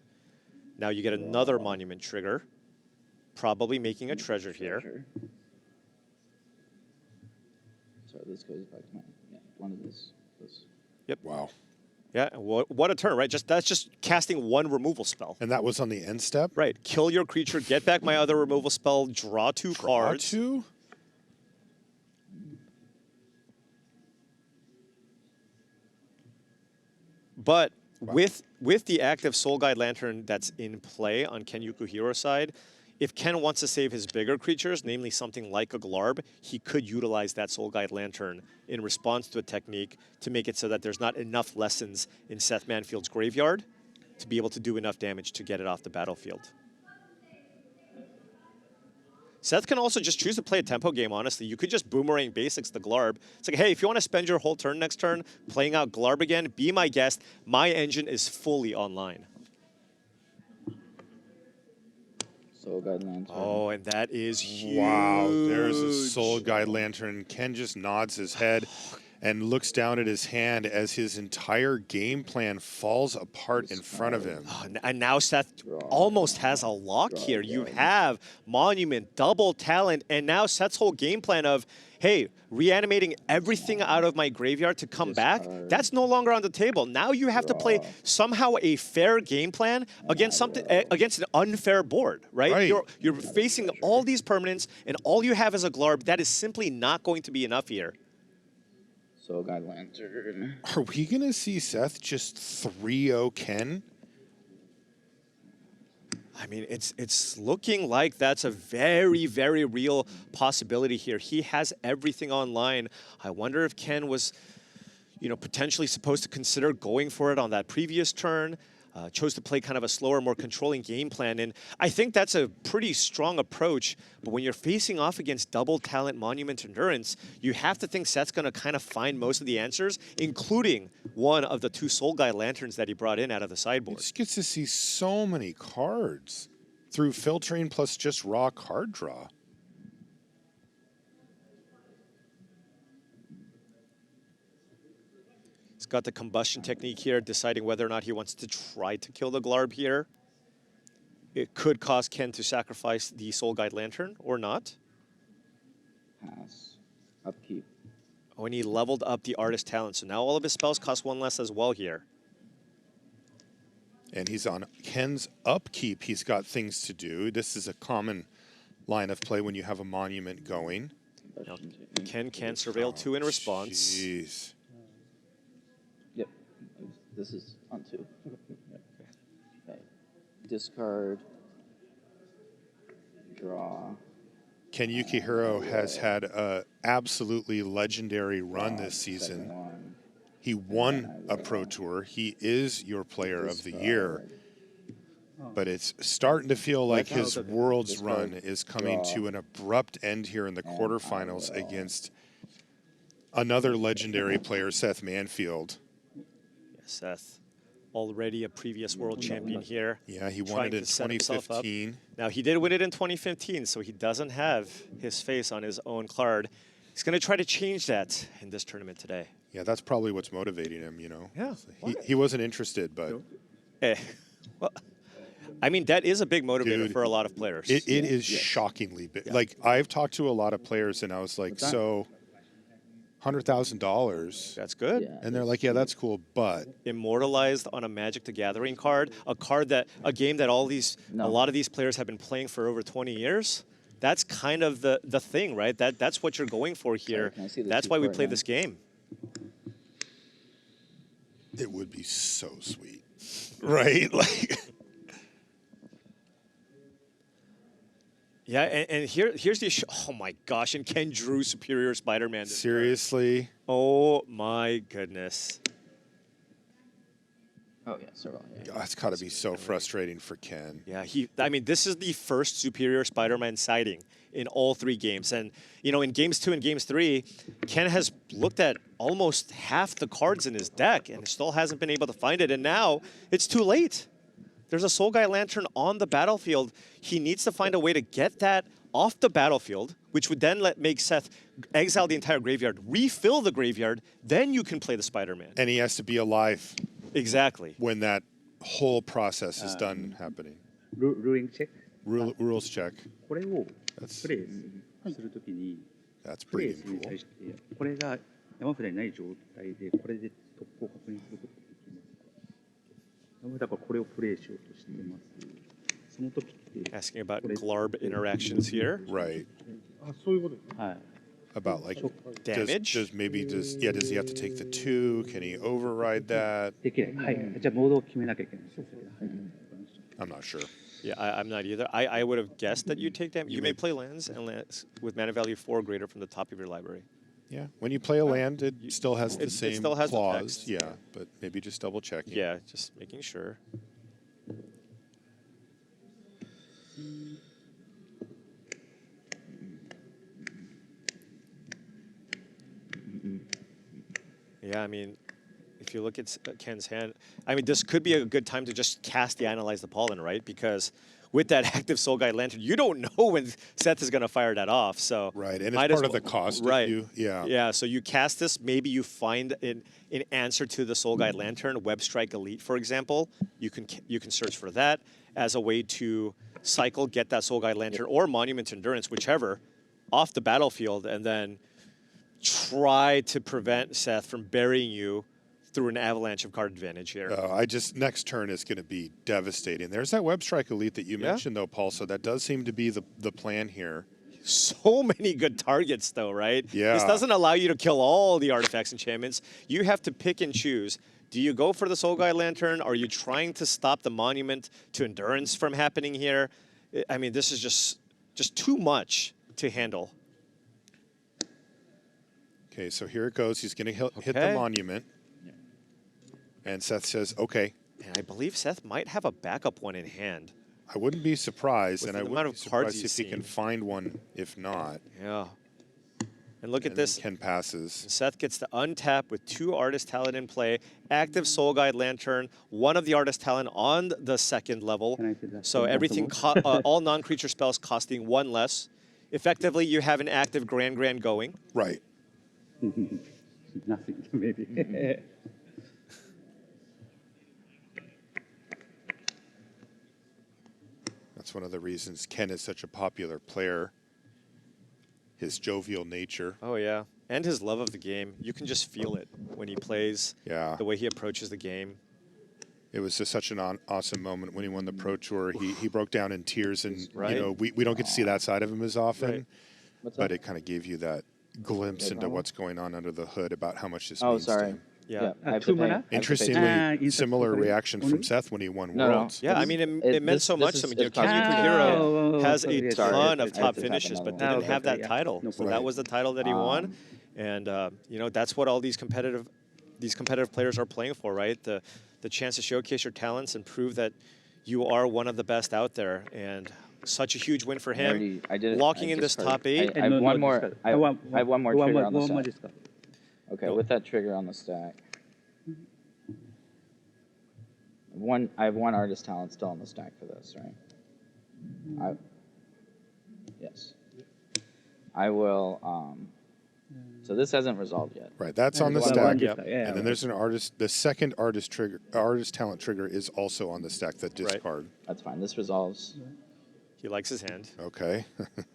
Now you get another monument trigger. Probably making a treasure here. Sorry, this goes back to my one of this. Yep. Wow. Yeah, what a turn, right? That's just casting 1 removal spell. And that was on the end step? Right. Kill your creature, get back my other removal spell, draw 2 cards. Draw 2? But with the active Soul Guide Lantern that's in play on Ken Yukuhiro's side, if Ken wants to save his bigger creatures, namely something like a Glarb, he could utilize that Soul Guide Lantern in response to a technique to make it so that there's not enough lessons in Seth Manfield's graveyard to be able to do enough damage to get it off the battlefield. Seth can also just choose to play a tempo game, honestly. You could just boomerang basics the Glarb. It's like, hey, if you want to spend your whole turn next turn playing out Glarb again, be my guest. My engine is fully online. Soul Guide Lantern. Oh, and that is huge. Wow, there's a Soul Guide Lantern. Ken just nods his head and looks down at his hand as his entire game plan falls apart in front of him. Oh, and now Seth almost has a lock here. You have Monument, double talent, and now Seth's whole game plan of, hey, reanimating everything out of my graveyard to come back, that's no longer on the table. Now you have to play somehow a fair game plan against against an unfair board, right? You're facing all these permanents, and all you have is a Glarb. That is simply not going to be enough here. Soul Guide Lantern. Are we going to see Seth just 3-0 Ken? I mean, it's looking like that's a very, very real possibility here. He has everything online. I wonder if Ken was, potentially supposed to consider going for it on that previous turn. Chose to play kind of a slower, more controlling game plan. And I think that's a pretty strong approach. But when you're facing off against double talent Monument Endurance, you have to think Seth's going to kind of find most of the answers, including one of the 2 Soul Guide Lanterns that he brought in out of the sideboard. He just gets to see so many cards through filtering plus just raw card draw. He's got the combustion technique here, deciding whether or not he wants to try to kill the Glarb here. It could cause Ken to sacrifice the Soul Guide Lantern or not. Pass. Upkeep. Oh, and he leveled up the Artist Talent, so now all of his spells cost 1 less as well here. And he's on Ken's upkeep. He's got things to do. This is a common line of play when you have a monument going. Now, Ken can surveil 2 in response. Jeez. Yep. This is on 2. Okay. Discard. Draw. Ken Yukuhiro has had an absolutely legendary run this season. He won a Pro Tour. He is your player of the year. But it's starting to feel like his Worlds run is coming to an abrupt end here in the quarterfinals against another legendary player, Seth Manfield. Yeah, Seth already a previous world champion here. Yeah, he won trying it in to set himself up. 2015. Now, he did win it in 2015, so he doesn't have his face on his own card. He's going to try to change that in this tournament today. Yeah, that's probably what's motivating him, you know. Yeah. He wasn't interested, but Well, I mean, that is a big motivator Dude, for a lot of players. it is shockingly big. Like, I've talked to a lot of players, and I was like, so $100,000. That's good. Yeah. And they're like, yeah, that's cool, but Immortalized on a Magic the Gathering card, a game that a lot of these players have been playing for over 20 years. That's kind of the thing, right? That's what you're going for here. can I see the That's why we two-part play now? this game. it would be so sweet. Right? Like, Yeah, and here's the issue. Oh my gosh, and Ken drew Superior Spider-Man. this turn. seriously? Oh my goodness. Oh yeah, sorry. Yeah. That's got to be so frustrating for Ken. Yeah, I mean, this is the first Superior Spider-Man sighting in all 3 games. And, you know, in games 2 and games 3, Ken has looked at almost half the cards in his deck and still hasn't been able to find it. And now it's too late. There's a Soul Guy Lantern on the battlefield. He needs to find a way to get that off the battlefield, which would then make Seth exile the entire graveyard, refill the graveyard, then you can play the Spider-Man. And he has to be alive Exactly. when that whole process is done happening. ルーリングチェック Rules check. これを That's プレイするときに that's プレイ breeding するに pool. 対してこれが山札にない状態でこれで突破を確認することができますだからこれをプレイしようとしていますその時って Asking about Glarb interactions here. Right. はい About like Damage? does he have to take the 2? Can he override that? できないはいじゃあモードを決めなきゃいけないですはい I'm not sure. Yeah, I'm not either. I would have guessed that you'd take damage. You may play lands and lands with mana value 4 or greater from the top of your library. Yeah. When you play a land, it still has the It same still has the clause. text. Yeah, but maybe just double checking. Yeah, just making sure. Yeah, I mean, if you look at Ken's hand, I mean, this could be a good time to just cast the Analyze the Pollen, right? Because with that active Soul Guide Lantern, you don't know when Seth is going to fire that off. So Right, and might it's as part of the well- cost right. of you. Yeah. Yeah, so you cast this, maybe you find an answer to the Soul Guide Lantern, Web Strike Elite, for example. You can search for that as a way to cycle, get that Soul Guide Lantern or Monument Endurance, whichever, off the battlefield, and then try to prevent Seth from burying you through an avalanche of card advantage here. Next turn is going to be devastating. There's that Web Strike Elite that you Yeah. mentioned, though, Paul. So that does seem to be the plan here. So many good targets, though, right? Yeah. This doesn't allow you to kill all the artifacts and enchantments. You have to pick and choose. Do you go for the Soul Guide Lantern? Are you trying to stop the Monument to Endurance from happening here? I mean, this is just too much to handle. Okay, so here it goes. He's going to hit the Okay. Monument. And Seth says, okay, And I believe Seth might have a backup one in hand. I wouldn't be surprised, With and I the wouldn't amount be of cards surprised he's if he can seen. find one, if not. Yeah. And look at And then this. Ken passes. Seth gets to untap with 2 Artist Talent in play, active Soul Guide Lantern, one of the Artist Talent on the 2nd level. Can I see that? So everything, all non-creature spells costing 1 less. Effectively, you have an active Grand going. Right. Nothing maybe That's one of the reasons Ken is such a popular player. His jovial nature. Oh, yeah. And his love of the game. You can just feel it when he plays, Yeah. the way he approaches the game. It was just such an awesome moment when he won the Pro Tour. He broke down in tears, and Right. you know we don't get to see that side of him as often, Right. What's but up? it kind of gave you that glimpse into what's going on under the hood about how much this Oh, means to sorry. him. Yeah. I have two to pay. I mana? have to pay Interestingly, inside similar Sakura. reaction from Seth when he won No, no. Worlds. Yeah, I mean, it meant this- so this much. is- I mean, you know, it's Ken cosmetic. Yukuhiro has a Sorry, ton I of have top to tap finishes, another but one. didn't Okay, have that yeah. title. No So problem. that was the title that he won, and you know, that's what all these competitive players are playing for, right? The chance to showcase your talents and prove that you are one of the best out there, and such a huge win for him. I did it. Locking I in this just top heard- 8. I have one more. I have one more trigger on the one more stack. discard. Okay, with that trigger on the stack. I have one artist talent still on the stack for this, right? Yes. I will. So this hasn't resolved yet. Right, that's on the One stack. just stack, yeah, And then there's an artist. The second artist talent trigger is also on the stack. That discard. That's fine. This resolves. He likes his hand. Okay.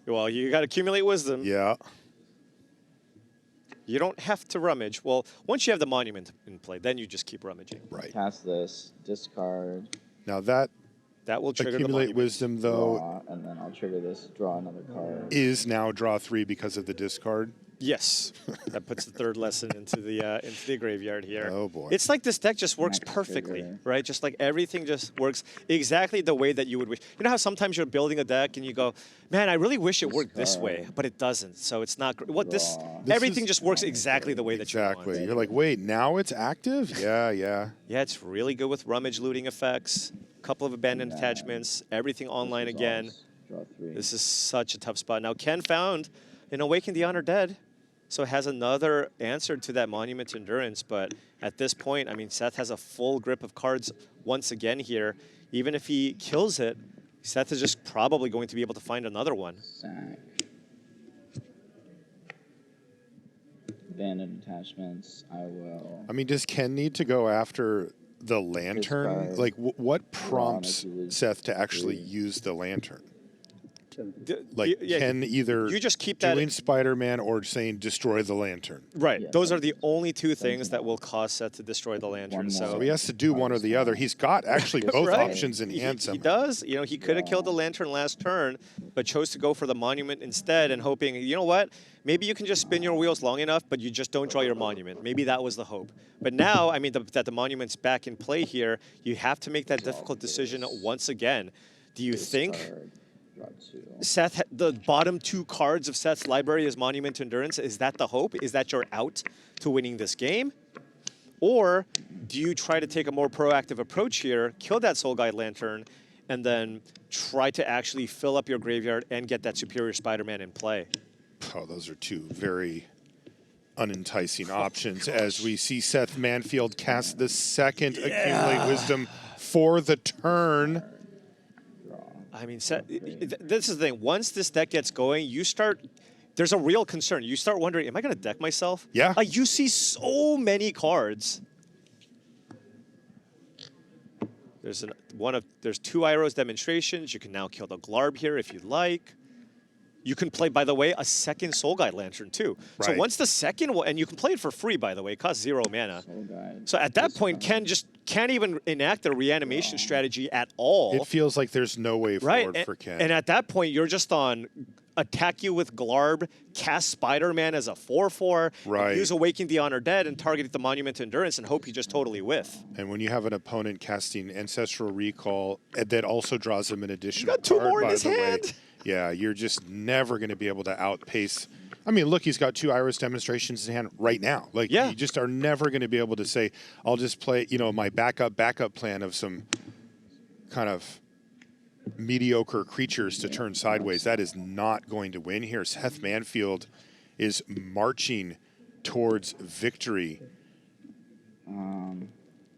Well, you got to accumulate wisdom. Yeah. You don't have to rummage. Well, once you have the monument in play, then you just keep rummaging. Right. Cast this. Discard. Now that That will trigger the accumulate monument. wisdom though Draw, and then I'll trigger this. Draw another card. is now draw 3 because of the discard. Yes, that puts the third lesson into the graveyard here. Oh, boy. It's like this deck just works Next perfectly, trigger. right? Just like everything just works exactly the way that you would wish. You know how sometimes you're building a deck and you go, man, I really wish it worked this way, but it doesn't. So it's not. What this? Draw. Everything is- just works exactly the way that you Exactly. want. You're like, wait, now it's active? Yeah, yeah. Yeah, it's really good with rummage looting effects, couple of abandoned Yeah. attachments, everything online again. Resolves. Draw 3. This is such a tough spot. Now, Ken found an Awaken the Honored Dead, so it has another answer to that Monument to Endurance. But at this point, I mean, Seth has a full grip of cards once again here. Even if he kills it, Seth is just probably going to be able to find another one. Sack. Abandoned attachments. I will. I mean, does Ken need to go after the lantern? Discard. Like, what prompts Draw, make it Seth to actually 3. use the lantern? D- Like, yeah, Ken either you just keep that doing Spider-Man or saying destroy the lantern. right. Yeah, Those are that's- the only two things that will cause Seth to destroy the lantern. One So more. So he has to do one or the other. He's got actually both Right. options in He- hand He somehow. does. You know, he could have killed the lantern last turn, but chose to go for the monument instead and hoping, you know what? Maybe you can just spin your wheels long enough, but you just don't draw your monument. Maybe that was the hope. But now, I mean, that the monument's back in play here, you have to make that difficult decision once again. Do you think Discard. Draw 2. Seth, the bottom two cards of Seth's library is Monument to Endurance? Is that the hope? Is that your out to winning this game? Or do you try to take a more proactive approach here, kill that Soul Guide Lantern, and then try to actually fill up your graveyard and get that Superior Spider-Man in play? Oh, those are two very unenticing options as we see Seth Manfield cast the second Accumulate Wisdom for the turn. I mean, this is the thing. Once this deck gets going, there's a real concern. You start wondering, am I going to deck myself? Yeah. Like, you see so many cards. There's two Iroh's demonstrations. You can now kill the Glarb here if you'd like. You can play, by the way, a second Soul Guide Lantern too. So Right. once the second one, and you can play it for free, by the way, it costs 0 mana. Soul Guide. So at that point, Discard. Ken just can't even enact a reanimation strategy at all. It feels like there's no way forward and, for Ken. and at that point, you're just on attack you with Glarb, cast Spider-Man as a 4/4, Right. use Awaken the Honored Dead, and target the Monument to Endurance and hope you just totally whiff. And when you have an opponent casting Ancestral Recall, that also draws him an additional got two card, more in by his the way. hand. Yeah, you're just never going to be able to outpace. I mean, look, he's got 2 Iris demonstrations in hand right now. Like, Yeah. you just are never going to be able to say, I'll just play, my backup plan of some kind of mediocre creatures to turn sideways. That is not going to win here. Seth Manfield is marching towards victory.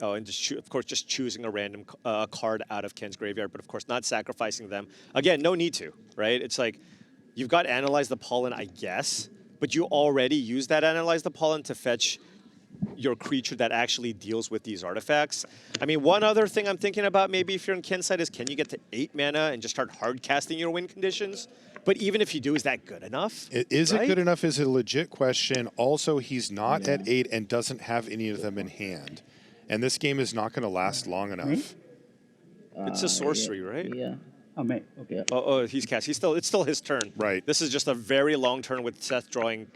Oh, and of course, just choosing a random card out of Ken's graveyard, but of course not sacrificing them. Again, no need to, right? It's like, you've got Analyze the Pollen, I guess, but you already use that Analyze the Pollen to fetch your creature that actually deals with these artifacts. I mean, one other thing I'm thinking about maybe if you're in Ken's side is, can you get to 8 mana and just start hard casting your win conditions? But even if you do, is that good enough? Is Right? it good enough is a legit question. Also, he's not at 8 and doesn't have any of them in hand. And this game is not going to last long enough. It's a sorcery, right? Yeah. Oh, mate. Okay. Oh, he's cast. It's still his turn. Right. This is just a very long turn with Seth drawing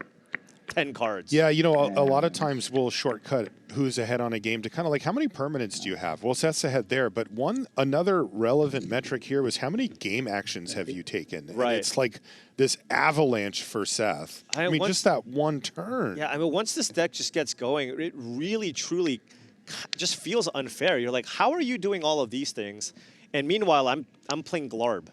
10 cards. Yeah, a lot of times we'll shortcut who's ahead on a game to kind of like, how many permanents do you have? Well, Seth's ahead there, but another relevant metric here was how many game actions have you taken? And Right. it's like this avalanche for Seth. I mean, just that one turn. Yeah, I mean, once this deck just gets going, it really, truly just feels unfair. You're like, how are you doing all of these things? And meanwhile, I'm playing Glarb,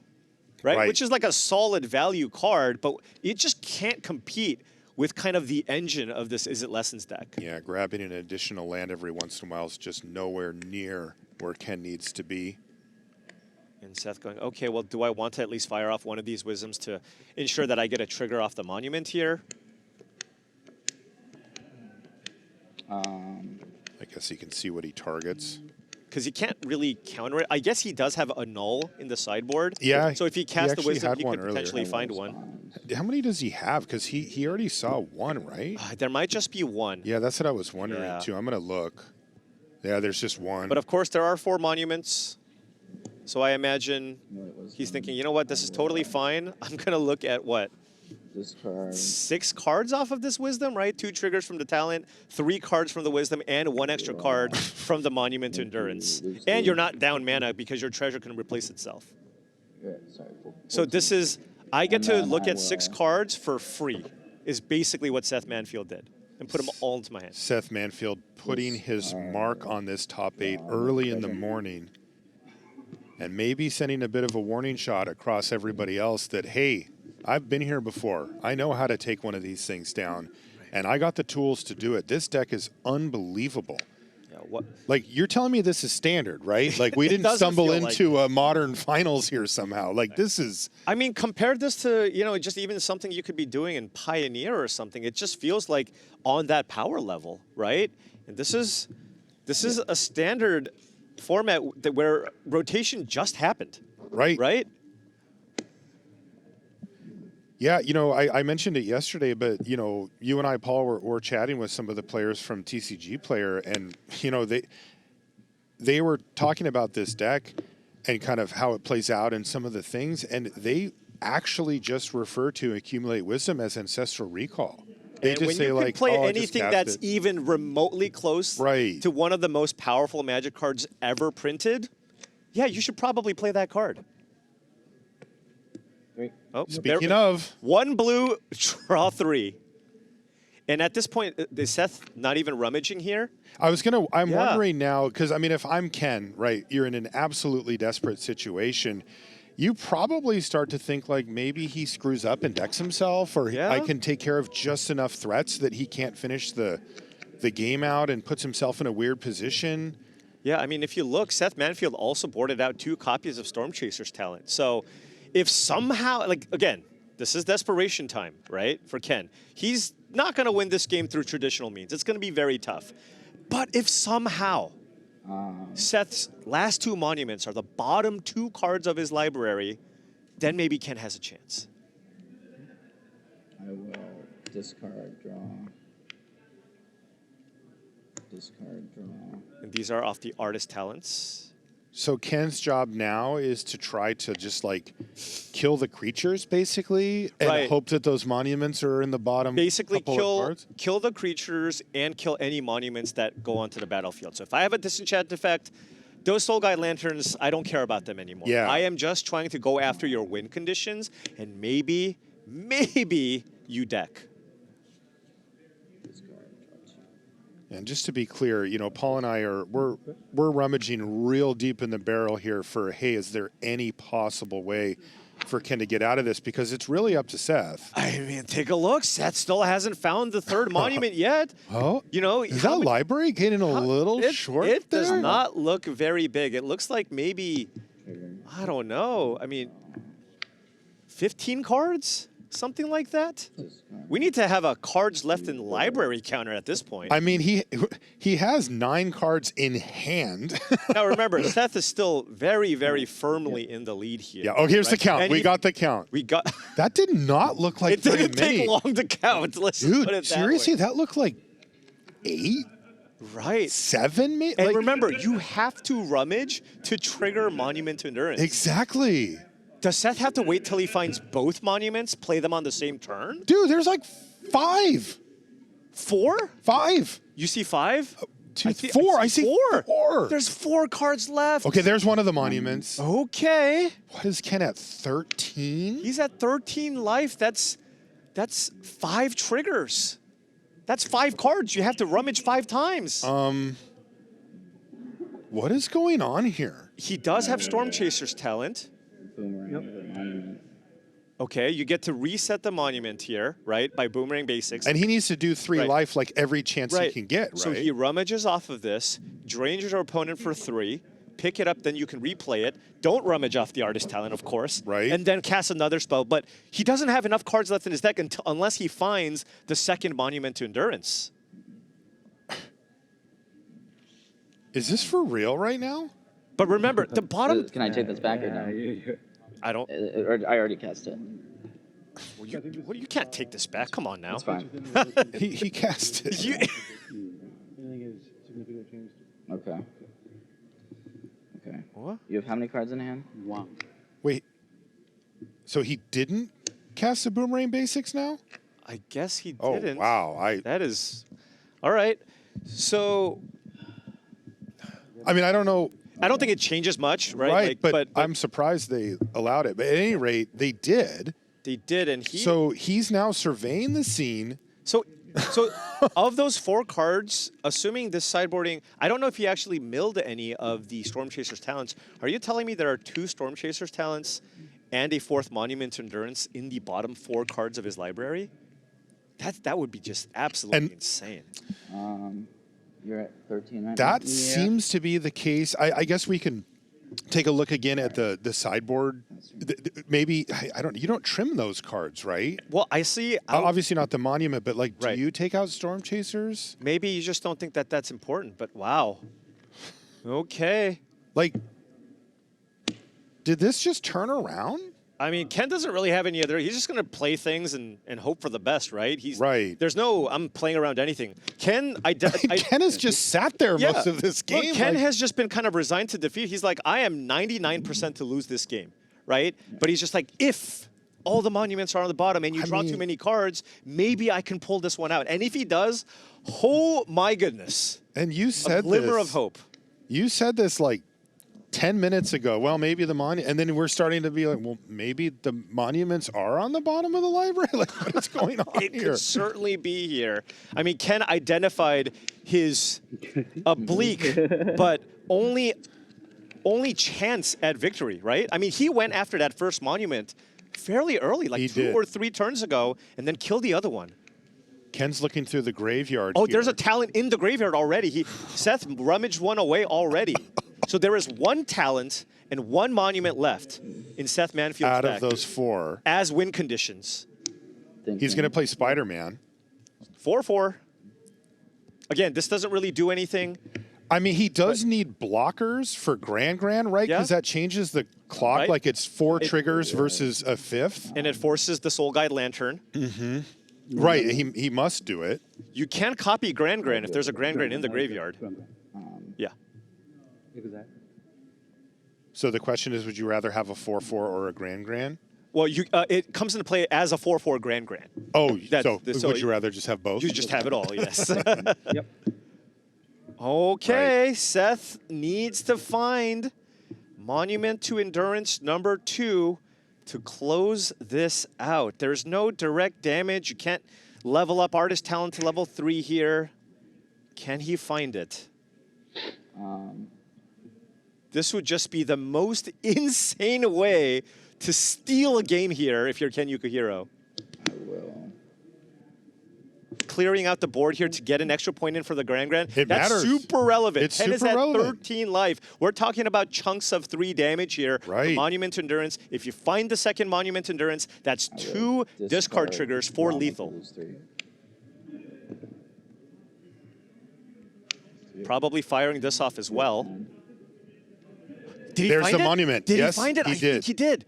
right? Which is like a solid value card, but it just can't compete with kind of the engine of this Is It Lessons deck. Yeah, grabbing an additional land every once in a while is just nowhere near where Ken needs to be. And Seth going, okay, well, do I want to at least fire off one of these wisdoms to ensure that I get a trigger off the monument here? I guess he can see what he targets. Because he can't really counter it. I guess he does have a null in the sideboard. Yeah. So if he casts the actually wisdom, had he one could earlier. potentially find one. How many does he have? Because he already saw one, right? There might just be one. Yeah, that's what I was wondering Yeah. too. I'm going to look. Yeah, there's just one. But of course, there are 4 monuments. So I imagine What was he's thinking, you know what, this is totally fine. I'm going to look at what? Discard. 6 cards off of this wisdom, right? 2 triggers from the talent, 3 cards from the wisdom, and 1 extra card from the monument to endurance. And you're not down mana because your treasure can replace itself. Yeah, sorry. So this is, I get And to then look I at 6 will- cards for free, is basically what Seth Manfield did, and put them all into my hand. Seth Manfield putting his mark on this top 8 early in the morning, and maybe sending a bit of a warning shot across everybody else that, hey, I've been here before. I know how to take one of these things down, and I got the tools to do it. This deck is unbelievable. Yeah, what? Like, you're telling me this is standard, right? Like, we didn't doesn't stumble feel like into a modern finals here somehow. Like, this is... I mean, compare this to, you know, just even something you could be doing in Pioneer or something. It just feels like on that power level, right? And this is a standard format that where rotation just happened, Right. right? Yeah, you know, I mentioned it yesterday, but, you know, you and I, Paul, were chatting with some of the players from TCG Player, and, you know, they were talking about this deck and kind of how it plays out and some of the things, and they actually just refer to Accumulate Wisdom as Ancestral Recall. They And just when say, you like, can play oh, I just anything cast that's it. even remotely close Right. to one of the most powerful Magic cards ever printed, yeah, you should probably play that card. Great. Oh, Speaking of, 1 blue, draw 3. And at this point, is Seth not even rummaging here? I'm Yeah. wondering now, because, I mean, if I'm Ken, right, you're in an absolutely desperate situation, you probably start to think, like, maybe he screws up and decks himself, or Yeah. I can take care of just enough threats that he can't finish the game out and puts himself in a weird position. Yeah, I mean, if you look, Seth Manfield also boarded out 2 copies of Storm Chaser's talent. So if somehow, like, again, this is desperation time, right, for Ken. He's not going to win this game through traditional means. It's going to be very tough. But if somehow Seth's last 2 monuments are the bottom 2 cards of his library, then maybe Ken has a chance. I will discard, draw. Discard, draw. And these are off the artist talents. So Ken's job now is to try to just, like, kill the creatures, basically, and Right. hope that those monuments are in the bottom Basically, couple of cards? kill the creatures and kill any monuments that go onto the battlefield. So if I have a disenchant effect, those Soul Guide Lanterns, I don't care about them anymore. Yeah. I am just trying to go after your win conditions, and maybe you deck. Discard, draw 2. And just to be clear, you know, Paul and I we're rummaging real deep in the barrel here for, hey, is there any possible way for Ken to get out of this? Because it's really up to Seth. I mean, take a look. Seth still hasn't found the 3rd monument yet. Oh, You know, is how that many- library getting a little short It there? does not look very big. It looks like maybe, Trigger. I don't know. I mean, 15 cards? Something like that? Discard. We need to have a cards left in library counter at this point. I mean, he has 9 cards in hand. Now remember, Seth is still very, very firmly in the lead here. Yeah. Oh, here's the right? count. And We he- got the count. We got. That did not look like It very didn't many. take long to count. Let's just put Dude, it that seriously, way. that looked like 8, Right. 7, maybe. And remember, you have to rummage to trigger Monument to Endurance. Exactly. Does Seth have to wait till he finds both monuments, play them on the same turn? Dude, there's like 5. 4? 5. You see 5? 2, 4. I see 4. There's 4 cards left. Okay, there's one of the monuments. Okay. What is Ken at, 13? He's at 13 life. That's 5 triggers. That's 5 cards. You have to rummage 5 times. What is going on here? He does have Storm Chaser's talent. Boomerang over monument. Okay, you get to reset the monument here, right, by Boomerang Basics. And he needs to do 3 Right. life like every chance he can get, right? So he rummages off of this, drains your opponent for 3, pick it up, then you can replay it. Don't rummage off the Artist Talent, of course. Right. And then cast another spell. But he doesn't have enough cards left in his deck unless he finds the second Monument to Endurance. Is this for real right now? But remember, the bottom... Can I take this back or no? I don't... Or I already cast it. Well, you can't take this back. Come on now. That's fine. He cast it. You- Okay. Okay. What? You have how many cards in hand? One. Wait. So he didn't cast the Boomerang Basics now? I guess he Oh, didn't. wow. That is... All right. So... I mean, I don't know. I don't think it changes much, right? Right, Like, but I'm surprised they allowed it. But at any rate, they did. they did, and he... So he's now surveying the scene. So of those 4 cards, assuming this sideboarding, I don't know if he actually milled any of the Storm Chaser's talents. Are you telling me there are 2 Storm Chaser's talents and a 4th Monument to Endurance in the bottom 4 cards of his library? That would be just absolutely insane. You're at 13 right That now? seems to be the case. I guess we can take a look again at the sideboard. Maybe I don't. You don't trim those cards, right? Well, I see. Obviously not the Monument, but like, do Right. you take out Storm Chasers? Maybe you just don't think that that's important, but wow. Okay. Like, did this just turn around? I mean, Ken doesn't really have any other. He's just going to play things and hope for the best, right? He's Right. There's no, I'm playing around anything. Ken, Ken has just sat there yeah. most of this game. Look, Ken like- has just been kind of resigned to defeat. He's like, I am 99% to lose this game, right? But he's just like, if all the monuments are on the bottom and you draw too many cards, maybe I can pull this one out. And if he does, oh my goodness. And you A said glimmer this, of hope. You said this like 10 minutes ago. Well, maybe the monument, and then we're starting to be like, well, maybe the monuments are on the bottom of the library. Like, what is going on It here? could certainly be here. I mean, Ken identified his oblique, but only chance at victory, right? I mean, he went after that first monument fairly early, like He 2 did. or 3 turns ago, and then killed the other one. Ken's looking through the graveyard. Oh, here. there's a talent in the graveyard already. Seth rummaged one away already. So there is 1 talent and 1 monument left in Seth Manfield's out deck of those 4. as win conditions. He's going to play Spider-Man. 4/4. Again, this doesn't really do anything. I mean, he does need blockers for Grand, right? Yeah. Because that changes the clock. Right. Like it's 4 triggers versus a 5th. And it forces the Soul Guide Lantern. Right. He must do it. You can copy Grand if there's a Grand in the graveyard. Yeah. Exactly. So the question is, would you rather have a 4/4 or a Grand? Well, it comes into play as a 4/4 Grand. Oh, That's- so so would you rather just have both? You just have it all, yes. Yep. Okay, Right. Seth needs to find Monument to Endurance number 2 to close this out. There's no direct damage. You can't level up Artist Talent to level 3 here. Can he find it? This would just be the most insane way to steal a game here if you're Ken Yukuhiro. I will. Clearing out the board here to get an extra point in for the Grand. It That's matters. super relevant. It's 10 is super at relevant. 13 life. We're talking about chunks of 3 damage here. The Right. Monument Endurance. If you find the second Monument Endurance, that's 2 discard triggers for draw, lethal. lose 3. Probably firing this off as well. Did he There's find the it? monument. Did Yes, he find it? he I think did. he did.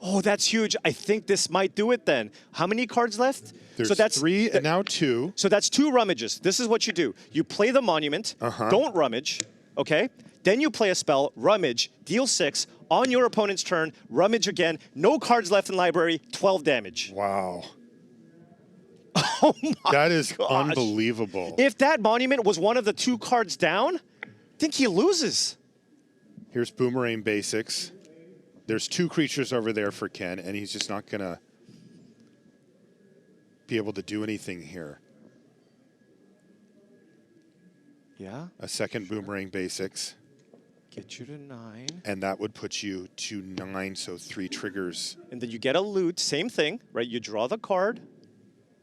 Oh, that's huge. I think this might do it then. How many cards left? There's so that's 3 and now 2. So that's 2 rummages. This is what you do. You play the monument, don't rummage, okay? Then you play a spell, rummage, deal 6, on your opponent's turn, rummage again, no cards left in library, 12 damage. Wow. Oh my That is gosh. unbelievable. If that monument was one of the 2 cards down, I think he loses. Here's Boomerang Basics. There's 2 creatures over there for Ken, and he's just not going to be able to do anything here. Yeah, A second Boomerang Basics, get you to 9. and that would put you to 9, so 3 triggers. And then you get a loot, same thing, right? You draw the card.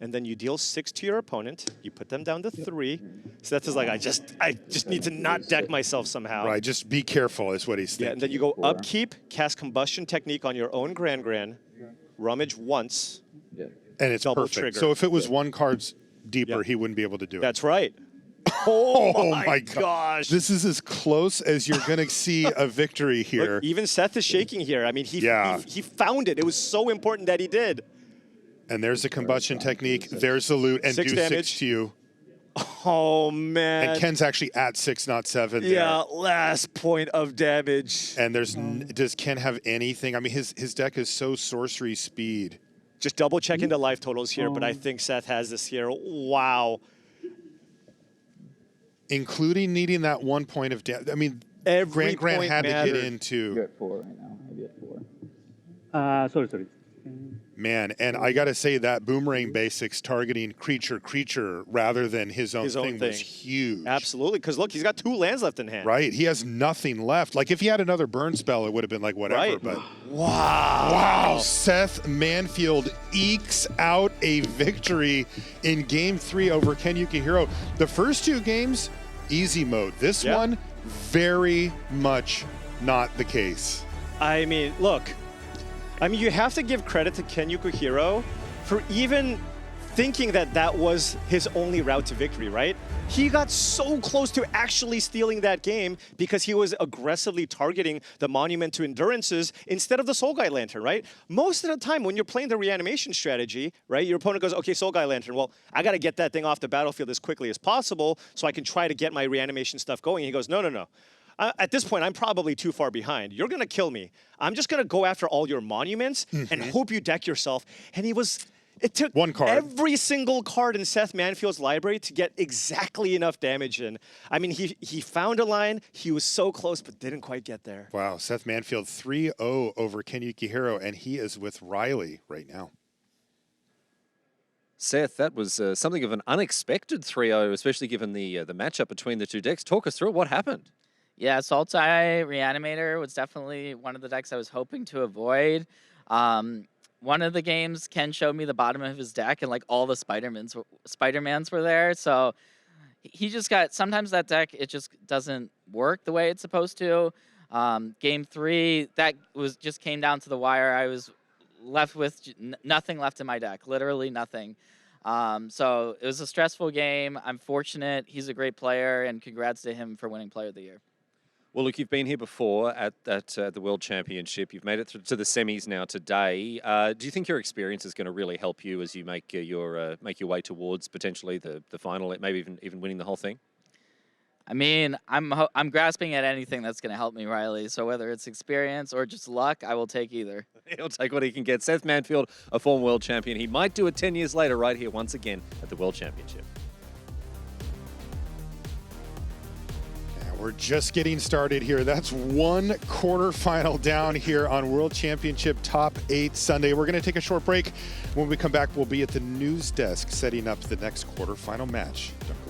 and then you deal 6 to your opponent. You put them down to 3. Seth is like, I just need to not deck myself somehow. Right, just be careful is what he's thinking. Yeah, and then you go upkeep, cast Combustion Technique on your own Gran, rummage once, Yeah. And it's double perfect. trigger. So if it was one card's deeper, Yeah. he wouldn't be able to do it. That's right. Oh my gosh. This is as close as you're going to see a victory here. Look, even Seth is shaking here. I mean, he found it. It was so important that he did. And there's the combustion technique. There's the loot. And 6 do damage. 6 to you. Oh, man. And Ken's actually at 6, not 7. there. Yeah, last point of damage. And does Ken have anything? I mean, his deck is so sorcery speed. Just double check into life totals here, but I think Seth has this here. Wow. Including needing that 1 point of damage. I mean, Every Grant point had to mattered. get You're into. at 4 right now. Maybe at 4. sorry, sorry. Man, and I got to say that Boomerang Basics targeting creature rather than his own thing was huge. Absolutely, because look, he's got 2 lands left in hand. Right? He has nothing left. Like, if he had another burn spell, it would have been like whatever. Right. But Wow. wow, Seth Manfield ekes out a victory in Game 3 over Ken Yukuhiro. The first 2 games, easy mode. This one, very much not the case. I mean, look. I mean, you have to give credit to Ken Yukuhiro for even thinking that that was his only route to victory, right? He got so close to actually stealing that game because he was aggressively targeting the Monument to Endurances instead of the Soul Guide Lantern, right? Most of the time when you're playing the reanimation strategy, right, your opponent goes, okay, Soul Guide Lantern, well, I got to get that thing off the battlefield as quickly as possible so I can try to get my reanimation stuff going. He goes, no. At this point, I'm probably too far behind. You're going to kill me. I'm just going to go after all your monuments and hope you deck yourself. And it took 1 card. every single card in Seth Manfield's library to get exactly enough damage in. I mean, he found a line. He was so close, but didn't quite get there. Wow, Seth Manfield 3-0 over Ken Yukuhiro, and he is with Riley right now. Seth, that was something of an unexpected 3-0, especially given the matchup between the 2 decks. Talk us through it. What happened? Yeah, Sultai Reanimator was definitely one of the decks I was hoping to avoid. One of the games, Ken showed me the bottom of his deck, and like all the Spider-Mans were there. So he just got, sometimes that deck, it just doesn't work the way it's supposed to. Game 3, that just came down to the wire. I was left with nothing left in my deck, literally nothing. So it was a stressful game. I'm fortunate. He's a great player, and congrats to him for winning Player of the Year. Well, look, you've been here before at the World Championship. You've made it to the semis now today. Do you think your experience is going to really help you as you make your way towards potentially the final, maybe even winning the whole thing? I mean, I'm grasping at anything that's going to help me, Riley. So whether it's experience or just luck, I will take either. He'll take what he can get. Seth Manfield, a former world champion. He might do it 10 years later right here once again at the World Championship. We're just getting started here. That's 1 quarterfinal down here on World Championship Top 8 Sunday. We're going to take a short break. When we come back, we'll be at the news desk setting up the next quarterfinal match. Don't go